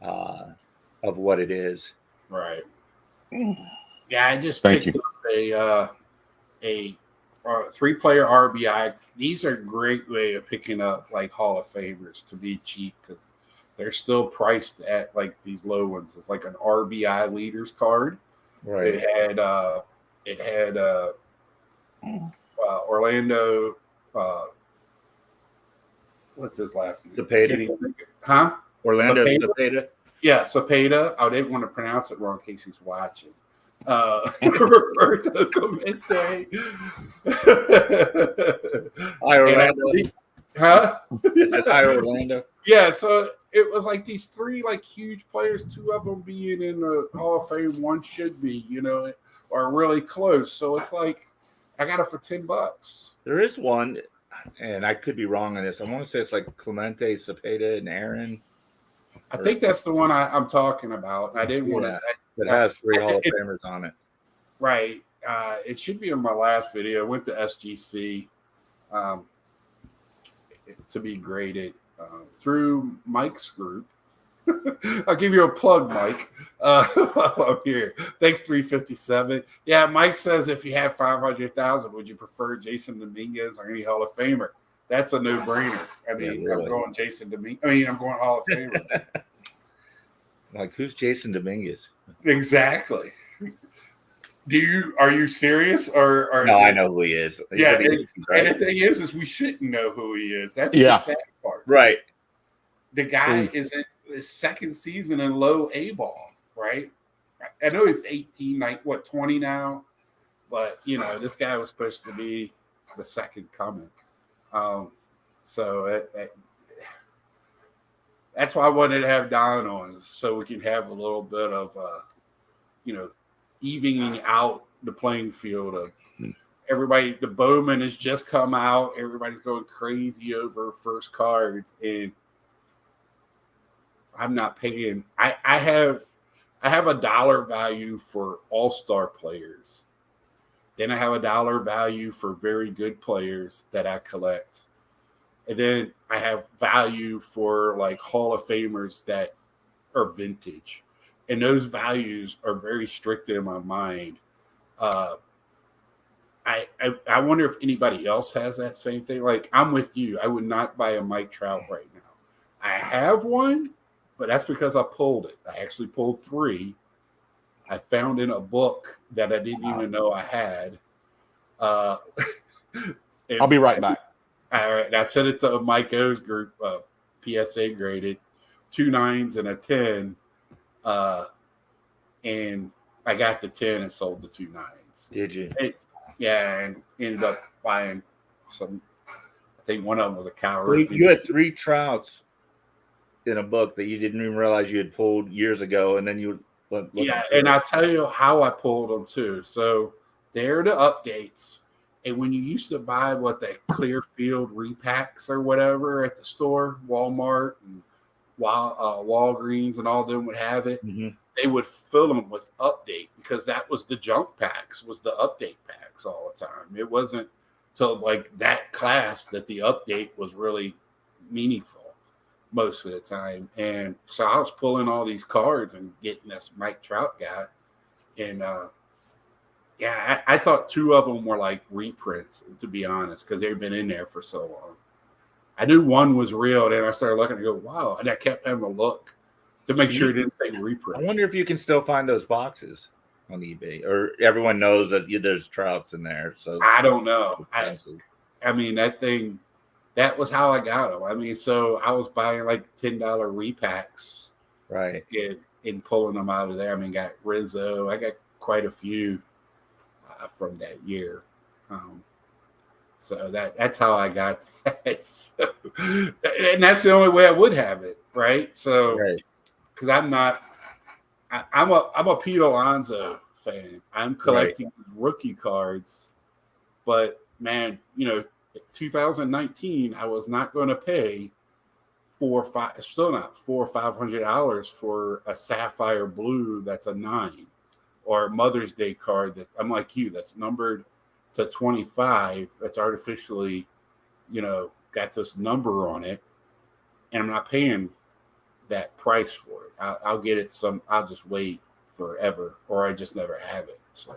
of what it is. Right. Yeah, I just Thank picked up a 3-player RBI. These are a great way of picking up like Hall of Famers to be cheap because they're still priced at like these low ones. It's like an RBI leaders card. Right. It had Orlando. What's his last name? Cepeda. Huh? Orlando Cepeda? Cepeda. Yeah, Cepeda. I didn't want to pronounce it wrong in case he's watching. Roberto Clemente. Hi, Orlando. Huh? Is it Hi, Orlando? Yeah, so it was like these 3 like huge players, 2 of them being in the Hall of Fame, 1 should be, or really close. So it's like I got it for $10. There is one, and I could be wrong on this. I want to say it's like Clemente, Cepeda, and Aaron. I think that's the one I'm talking about. I didn't want to. It has 3 Hall of Famers on it. Right. It should be in my last video. I went to SGC to be graded through Mike's group. I'll give you a plug, Mike. While I'm here. Thanks, 357. Yeah, Mike says if you have 500,000, would you prefer Jason Dominguez or any Hall of Famer? That's a no-brainer. I mean, Yeah, really. I'm going Jason Dominguez. I'm going Hall of Famer. Like, who's Jason Dominguez? Exactly. Are you serious or No, I know who he is. He's Yeah, for the Yankees, right? And the thing is we shouldn't know who he is. That's Yeah. the sad part. Right. The guy is in his second season in low A ball, right? I know he's 18, 20 now, but this guy was supposed to be the second coming. So that's why I wanted to have Don on, so we can have a little bit of evening out the playing field of everybody. The Bowman has just come out. Everybody's going crazy over first cards, and I'm not paying. I have a dollar value for all-star players. Then I have a dollar value for very good players that I collect. And then I have value for like Hall of Famers that are vintage. And those values are very strict in my mind. I wonder if anybody else has that same thing. Like, I'm with you. I would not buy a Mike Trout right now. I have one, but that's because I pulled it. I actually pulled 3. I found in a book that I didn't even know I had. I'll be right back. All right. I sent it to Mike O's group, PSA graded, 2 9s and a 10. And I got the 10 and sold the 2 9s. Did you? Yeah, and ended up buying some. I think one of them was a cow. You had 3 Trouts in a book that you didn't even realize you had pulled years ago, and then you look and I'll tell you how I pulled them too. So they're the updates. And when you used to buy the Clearfield repacks or whatever at the store, Walmart and Walgreens and all them would have it, they would fill them with update because that was the junk packs, was the update packs all the time. It wasn't till like that class that the update was really meaningful most of the time. And so I was pulling all these cards and getting this Mike Trout guy. And I thought 2 of them were like reprints, to be honest, because they've been in there for so long. I knew one was real, then I started looking and go, wow. And I kept having a look to make sure it didn't say reprint. I wonder if you can still find those boxes on eBay, or everyone knows that there's Trouts in there. So I don't know. I mean, that was how I got them. I mean, so I was buying like $10 repacks, right, and pulling them out of there. I mean, got Rizzo. I got quite a few from that year. So that's how I got that. So, and that's the only way I would have it, right? So, because I'm a Pete Alonso fan. I'm collecting rookie cards, but man, 2019, I was not going to pay it's still not $400 or $500 for a sapphire blue that's a 9, or a Mother's Day card that I'm like you, that's numbered to 25. That's artificially, got this number on it, and I'm not paying that price for it. I'll get it I'll just wait forever, or I just never have it. So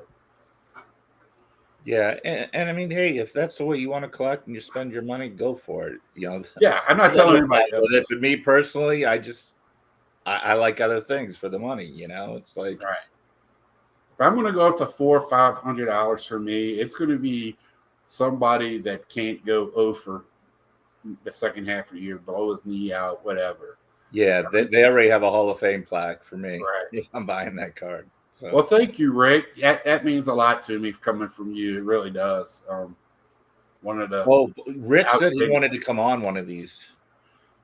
Yeah, and I mean, hey, if that's the way you want to collect and you spend your money, go for it. yeah, I'm not telling anybody else. But me personally, I like other things for the money. It's like, right. If I'm going to go up to $400 or $500 for me, it's going to be somebody that can't go over the second half of the year, blow his knee out, whatever. Yeah, they already have a Hall of Fame plaque for me. Right. If I'm buying that card. So. Well, thank you, Rick. That means a lot to me coming from you. It really does. Rick said he wanted to come on one of these.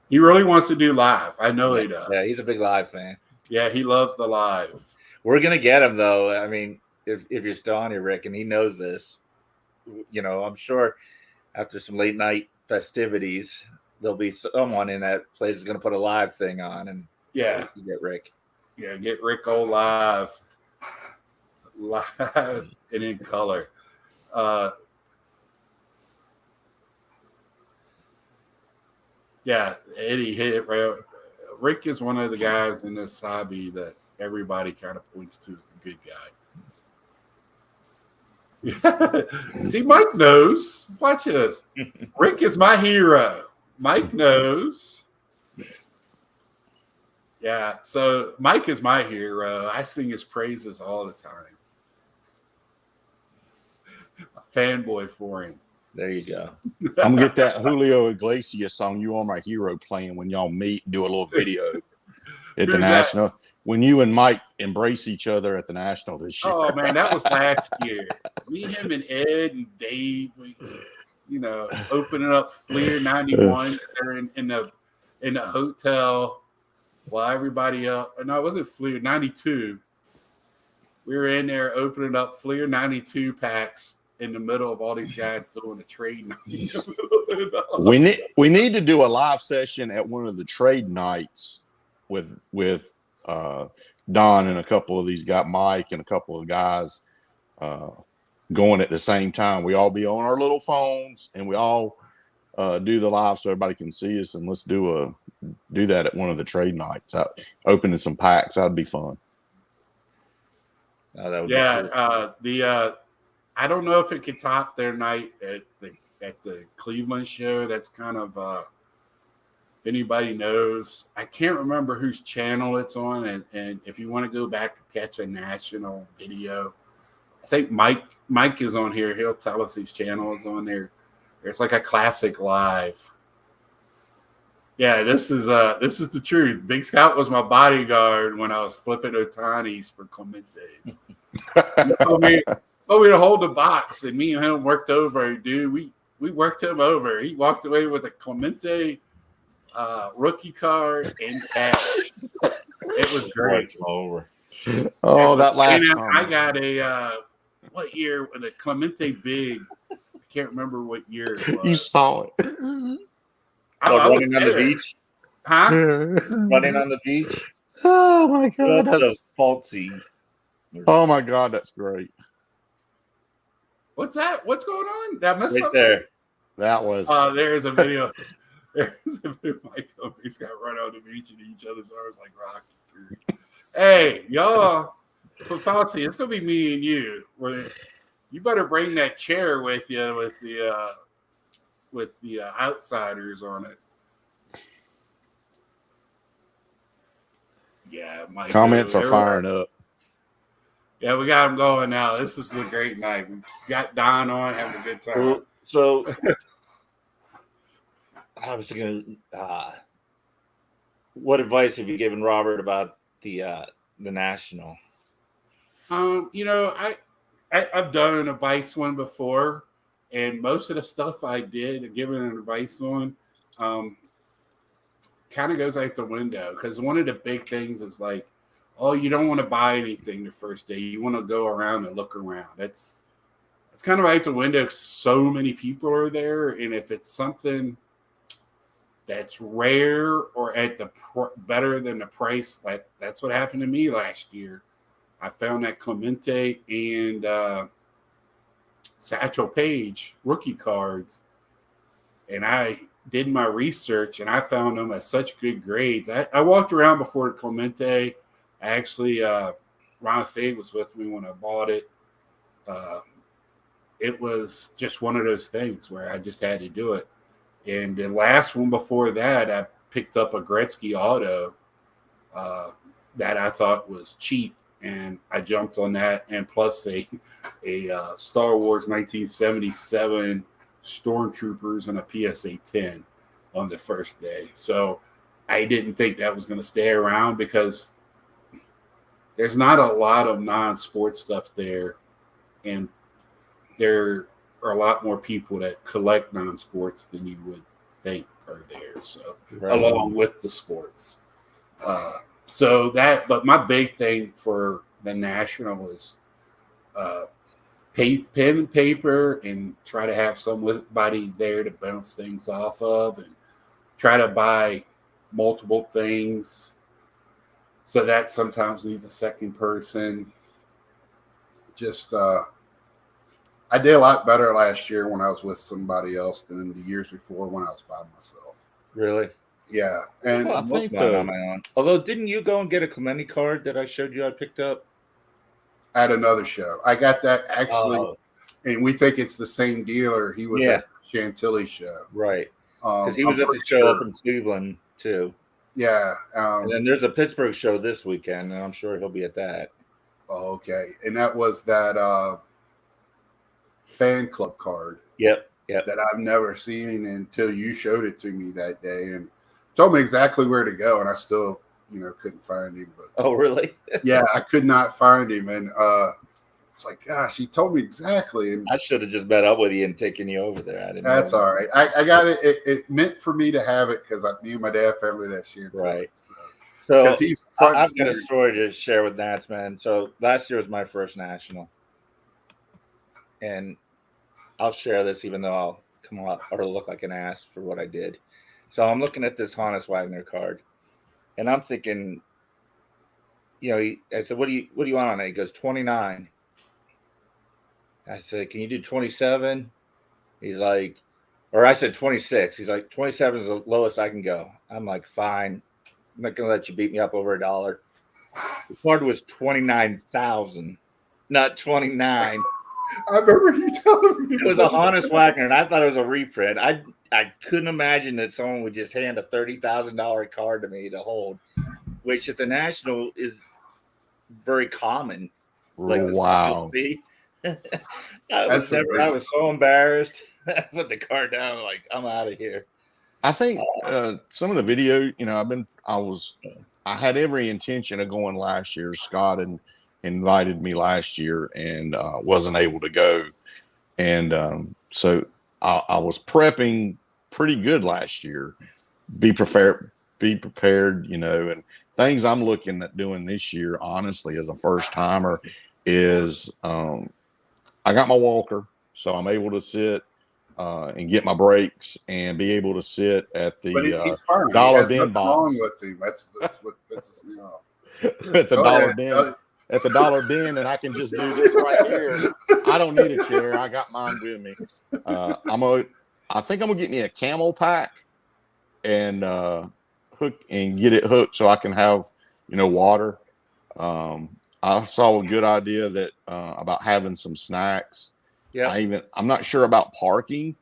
He really wants to do live. I know he does. Yeah, he's a big live fan. Yeah, he loves the live. We're gonna get him though. I mean, if you're still on here, Rick, and he knows this, I'm sure after some late night festivities, there'll be someone in that place is gonna put a live thing on, and yeah, get Rick. Yeah, get Rick on live and in color. Yeah, Eddie hit it right. Rick is one of the guys in this hobby that everybody kind of points to as the good guy. Yeah. See, Mike knows. Watch this. Rick is my hero. Mike knows. Yeah, so Mike is my hero. I sing his praises all the time. A fanboy for him. There you go. I'm gonna get that Julio Iglesias song, "You Are My Hero," playing when y'all meet, do a little video at the National. When you and Mike embrace each other at the National this year. Oh, man, that was last year. Me, him, and Ed and Dave, opening up Fleer 91 there in the hotel while everybody up. No, it wasn't Fleer 92. We were in there opening up Fleer 92 packs in the middle of all these guys doing the trade night. we need to do a live session at one of the trade nights with Don and a couple of these guys, Mike and a couple of guys going at the same time. We all be on our little phones and we all do the live so everybody can see us, and let's do that at one of the trade nights, opening some packs. That'd be fun. Oh, that would be cool. I don't know if it could top their night at the Cleveland show. That's kind of if anybody knows. I can't remember whose channel it's on, and if you want to go back and catch a national video, I think Mike is on here. He'll tell us whose channel is on there. It's like a classic live. Yeah, this is the truth. Big Scout was my bodyguard when I was flipping Otanis for Clementes. Told me to hold the box, and me and him worked over. Dude, we worked him over. He walked away with a Clemente rookie card and cash. It was great. Over. Oh, that last comment. I got a what year with a Clemente big? I can't remember what year it was. You saw it. Running on the beach? Huh? Running on the beach? Oh my God. That's faulty. Oh my God, that's great. What's that? What's going on? Did I miss something? There. That was. There's a video. There's a video. Mike He's got run on the beach in each other's arms like Rocky. Hey, y'all, for Fauci, it's gonna be me and you. You better bring that chair with you with the outsiders on it. Yeah, Mike. Comments are firing up. Yeah, we got them going now. This is a great night. We got Don on, having a good time. So I was thinking, what advice have you given Robert about the National? I've done an advice one before, and most of the stuff I did giving an advice on kind of goes out the window, because one of the big things is like, oh, you don't want to buy anything the first day. You want to go around and look around. It's kind of out the window. So many people are there, and if it's something that's rare or at the better than the price. Like that's what happened to me last year. I found that Clemente and Satchel Paige rookie cards, and I did my research and I found them at such good grades. I walked around before the Clemente. I actually, Ron Fade was with me when I bought it. It was just one of those things where I just had to do it. And the last one before that, I picked up a Gretzky auto that I thought was cheap, and I jumped on that. And plus a Star Wars 1977 Stormtroopers and a PSA 10 on the first day. So I didn't think that was going to stay around because there's not a lot of non-sports stuff there, and there are a lot more people that collect non-sports than you would think are there. So along with the sports, but my big thing for the National is pen and paper, and try to have somebody there to bounce things off of, and try to buy multiple things. So that sometimes needs a second person. Just I did a lot better last year when I was with somebody else than the years before when I was by myself. Really? Yeah. And Well, I Most think of mine on my own. Although, didn't you go and get a Clemente card that I showed you I picked up? at another show, I got that actually, Oh, and we think it's the same dealer. He was at the Chantilly show. right. Because he was I'm at the pretty show sure. up in Cleveland, too. Yeah. And then there's a Pittsburgh show this weekend, and I'm sure he'll be at that. Okay. And that was that fan club card. Yep. That I've never seen until you showed it to me that day and told me exactly where to go, and I still, couldn't find him. But Oh, really? yeah, I could not find him, and it's like, gosh, he told me exactly, and I should have just met up with you and taken you over there. I didn't. that's know. all right. I got it. It meant for me to have it because me and my dad family that shit. Right. So So he's front I've and got a center. story to share with Nats, man. So last year was my first national, and I'll share this even though I'll come up or look like an ass for what I did. So I'm looking at this Hannes Wagner card, and I'm thinking, I said, "What do you want on it?" He goes, 29. I said, "Can you do 27?" He's like, or I said 26. He's like, 27 is the lowest I can go. I'm like, fine. I'm not gonna let you beat me up over $1. The card was 29,000, not 29. I remember you telling me It was a Hannes Wagner, and I thought it was a reprint. I couldn't imagine that someone would just hand a $30,000 card to me to hold, which at the National is very common. Wow. I was so embarrassed. I put the card down, like, I'm out of here. I think some of the video, I had every intention of going last year. Scott invited me last year and wasn't able to go. And so I was prepping pretty good last year. Be prepared, and things I'm looking at doing this year, honestly, as a first timer is I got my walker, so I'm able to sit and get my breaks and be able to sit at the he's fine. dollar He bin has nothing box. wrong with him. That's what pisses me off. At the Go dollar ahead. bin. At the dollar bin, and I can just do this right here. I don't need a chair. I got mine with me. I think I'm gonna get me a camel pack and get it hooked so I can have water. I saw a good idea that about having some snacks. Yeah. I'm not sure about parking,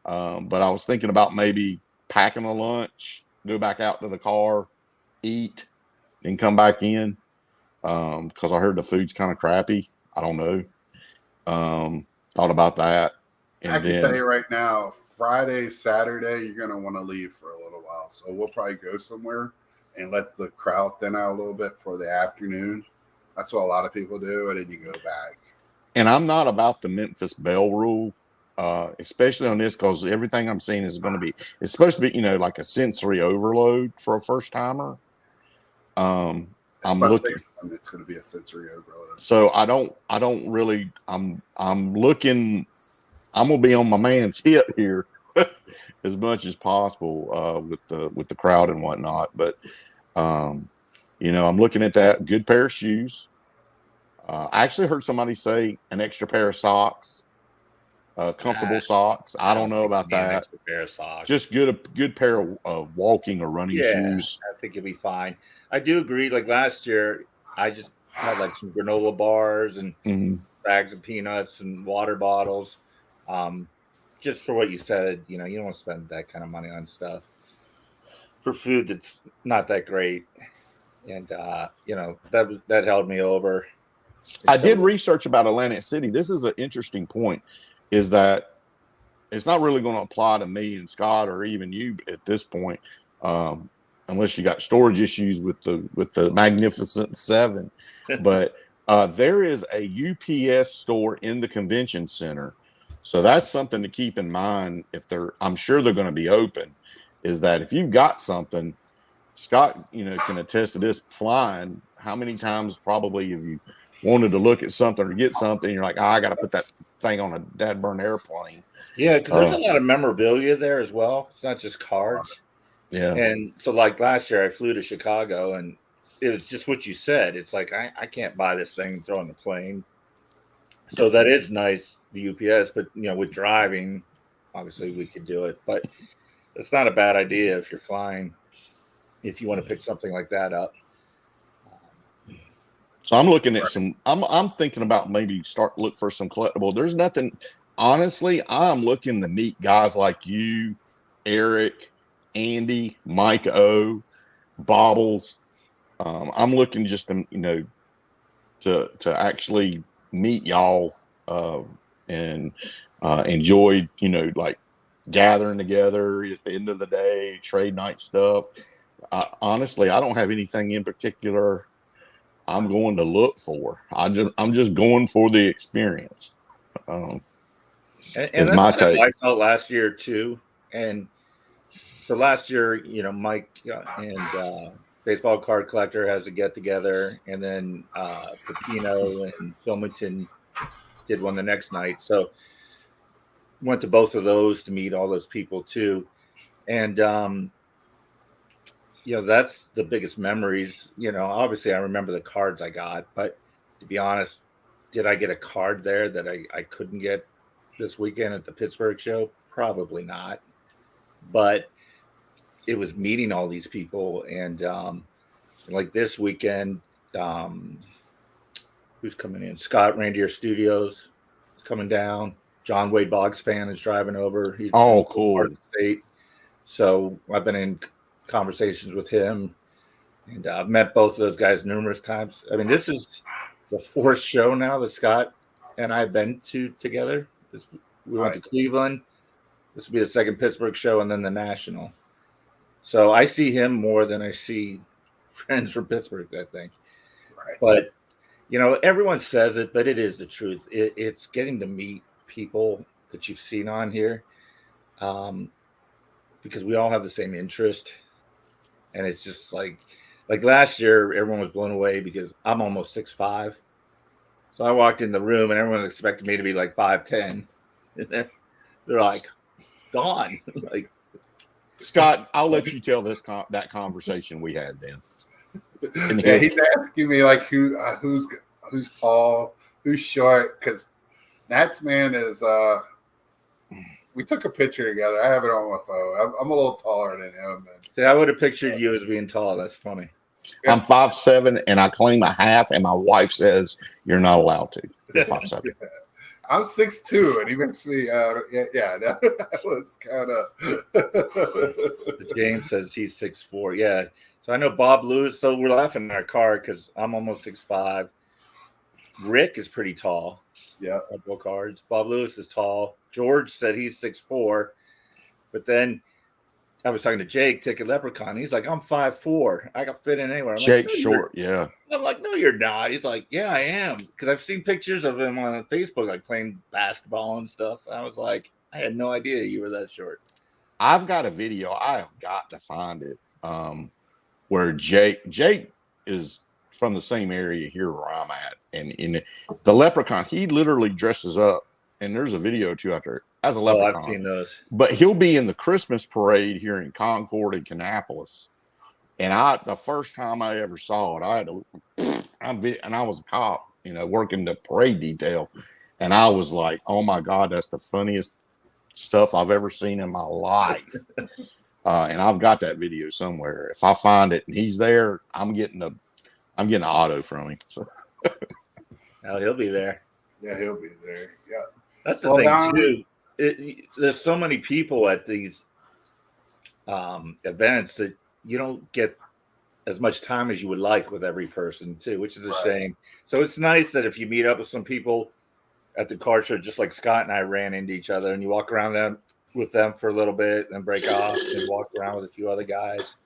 but I was thinking about maybe packing a lunch, go back out to the car, eat, and come back in. Because I heard the food's kind of crappy. I don't know. Thought about that. And I can tell you right now, Friday, Saturday, you're going to want to leave for a little while. So we'll probably go somewhere and let the crowd thin out a little bit for the afternoon. That's what a lot of people do, and then you go back. And I'm not about the Memphis Bell rule, especially on this, because everything I'm seeing is going to be, it's supposed to be, like a sensory overload for a first timer. I'm looking. It's going to be a sensory overload. So I don't really. I'm looking. I'm gonna be on my man's hip here, as much as possible with the crowd and whatnot. But you know, I'm looking at that good pair of shoes. I actually heard somebody say an extra pair of socks, comfortable socks. I don't know think about you need an that. extra pair of socks. Just good pair of walking or running shoes. I think you'll be fine. I do agree. Like last year, I just had like some granola bars and bags of peanuts and water bottles. Just for what you said, you know, you don't want to spend that kind of money on stuff for food that's not that great. And you know, that held me over. I did research about Atlantic City. This is an interesting point, is that it's not really going to apply to me and Scott or even you at this point, unless you got storage issues with the Magnificent Seven. But there is a UPS store in the convention center, so that's something to keep in mind. I'm sure they're going to be open. Is that if you've got something, Scott, you know, can attest to this. Flying, how many times probably have you wanted to look at something or get something, you're like, I got to put that thing on a dad burn airplane. Yeah, because there's a lot of memorabilia there as well. It's not just cards. Yeah. And so like last year I flew to Chicago and it was just what you said. It's like I can't buy this thing and throw it on the plane. So that is nice, the UPS, but you know, with driving, obviously we could do it. But it's not a bad idea if you're flying, if you want to pick something like that up. So I'm looking at I'm thinking about maybe look for some collectible. There's nothing, honestly, I'm looking to meet guys like you, Eric, Andy, Mike O, Bobbles. I'm looking just to, you know, to actually meet y'all and enjoy, you know, like gathering together at the end of the day, trade night stuff. Honestly, I don't have anything in particular I'm going to look for. I'm just going for the experience. And is that's my what take. I felt last year too. And so last year, you know, Mike and Baseball Card Collector has a get together, and then Pepino and Filmington did one the next night. So went to both of those to meet all those people too. And you know, that's the biggest memories. You know, obviously I remember the cards I got, but to be honest, did I get a card there that I couldn't get this weekend at the Pittsburgh show? Probably not. But it was meeting all these people. And like this weekend, who's coming in? Scott Reindeer Studios coming down. John Wade Boggs fan is driving over. He's cool. Part of the state. So I've been in conversations with him, and I've met both of those guys numerous times. I mean, this is the fourth show now that Scott and I have been to together. We went to Cleveland. This will be the second Pittsburgh show, and then the National. So I see him more than I see friends from Pittsburgh, I think. Right. But, you know, everyone says it, but it is the truth. It's getting to meet people that you've seen on here, because we all have the same interest. And it's just like last year, everyone was blown away because I'm almost 6'5". So I walked in the room and everyone expected me to be like 5'10". They're like, Don. Like, Scott, I'll let you tell that conversation we had then. Yeah, he's asking me like who's tall, who's short, because Nats man is we took a picture together. I have it on my phone. I'm a little taller than him. See, I would have pictured you as being tall. That's funny. I'm 5'7", and I claim a half, and my wife says you're not allowed to. You're 5'7". I'm 6'2", and he makes me. That was kind of. James says he's 6'4". Yeah. So I know Bob Lewis. So we're laughing in our car because I'm almost 6'5". Rick is pretty tall. Yeah. Cards. Bob Lewis is tall. George said he's 6'4", but then I was talking to Jake, Ticket Leprechaun. He's like, I'm 5'4". I can fit in anywhere. Jake's short, yeah. I'm like, no, you're not. He's like, yeah, I am. Because I've seen pictures of him on Facebook, like playing basketball and stuff. I was like, I had no idea you were that short. I've got a video. I have got to find it. Where Jake is from the same area here where I'm at. And in the Leprechaun, he literally dresses up. And there's a video too As a Oh, leprechaun. I've seen those. But he'll be in the Christmas parade here in Concord and Kannapolis. And the first time I ever saw it, and I was a cop, working the parade detail. And I was like, oh my God, that's the funniest stuff I've ever seen in my life. And I've got that video somewhere. If I find it and he's there, I'm getting an auto from him. So. Oh, he'll be there. Yeah, he'll be there. Yeah. That's the Well, thing Don- too. There's so many people at these events that you don't get as much time as you would like with every person too, which is a Right. shame. So it's nice that if you meet up with some people at the car show, just like Scott and I ran into each other, and you walk around with them for a little bit and break off and walk around with a few other guys.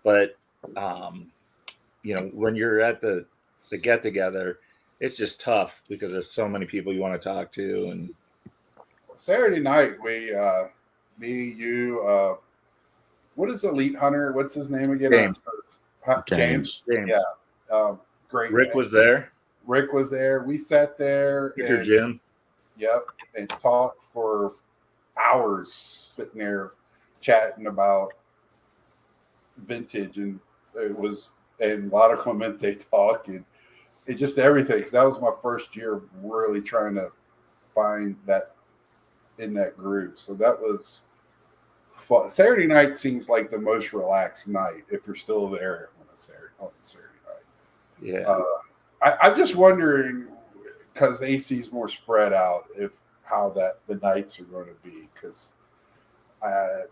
But when you're at the get together, it's just tough because there's so many people you want to talk to. And Saturday night, me, you, what is Elite Hunter? What's his name again? James. James. James. Yeah. Great. Rick was there. Rick was there. We sat there. Victor Jim. Yep. And talked for hours, sitting there chatting about vintage, and a lot of Clemente talk, and it just everything. Because that was my first year really trying to find that in that groove. So that was fun. Saturday night seems like the most relaxed night if you're still there on Saturday night. Yeah. I'm just wondering, because AC's more spread out, how the nights are going to be. Because I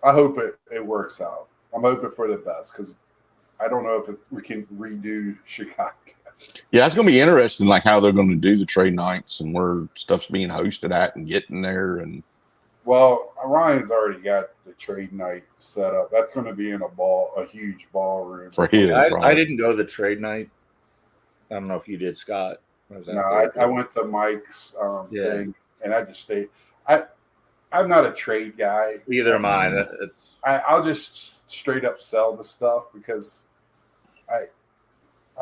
hope it works out. I'm hoping for the best, because I don't know if we can redo Chicago. Yeah, it's going to be interesting, like how they're going to do the trade nights and where stuff's being hosted at and getting there. And Well, Ryan's already got the trade night set up. That's going to be in a huge ballroom. for his, I right? didn't go to the trade night. I don't know if you did, Scott. No, I went to Mike's thing, and I just stayed. I'm not a trade guy. Either am I. I'll just straight up sell the stuff because I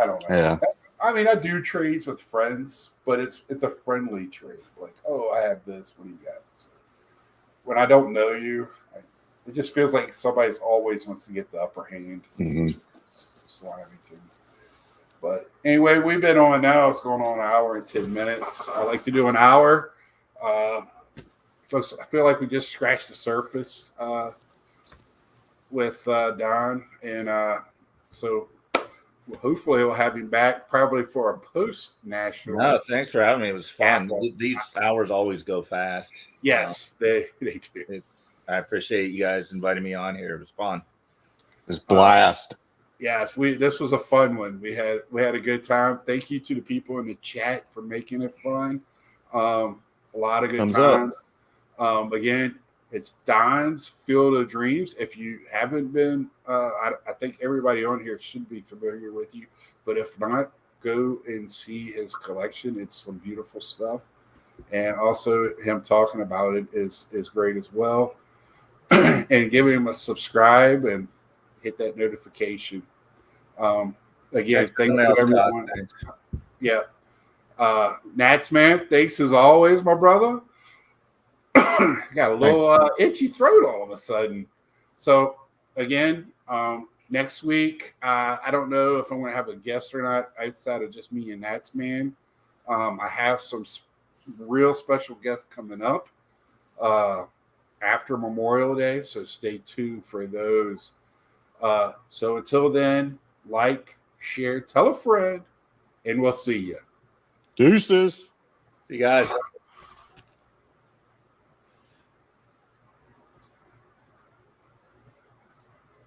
don't know. Yeah. I mean, I do trades with friends, but it's a friendly trade. Like, oh, I have this. What do you got? So when I don't know you, it just feels like somebody's always wants to get the upper hand. Mhm. So everything. But anyway, we've been on now. It's going on an hour and 10 minutes. I like to do an hour. Folks, I feel like we just scratched the surface with Don. And so hopefully we'll have him back probably for a post-national. No, thanks for having me. It was fun. These hours always go fast. Yes, they do. I appreciate you guys inviting me on here. It was fun. It's blast. Yes, this was a fun one. We had a good time. Thank you to the people in the chat for making it fun. A lot of good Thumbs up. times. Again, it's Don's Field of Dreams. If you haven't been, I think everybody on here should be familiar with you. But if not, go and see his collection. It's some beautiful stuff. And also him talking about it is great as well. And giving him a subscribe and hit that notification. Again, thanks to everyone. Yeah. Nats, man, thanks as always, my brother. Got a little itchy throat all of a sudden. So, again, next week, I don't know if I'm going to have a guest or not outside of just me and Nats, man. I have some real special guests coming up after Memorial Day, so stay tuned for those. So until then, like, share, tell a friend, and we'll see you. Deuces. See you guys.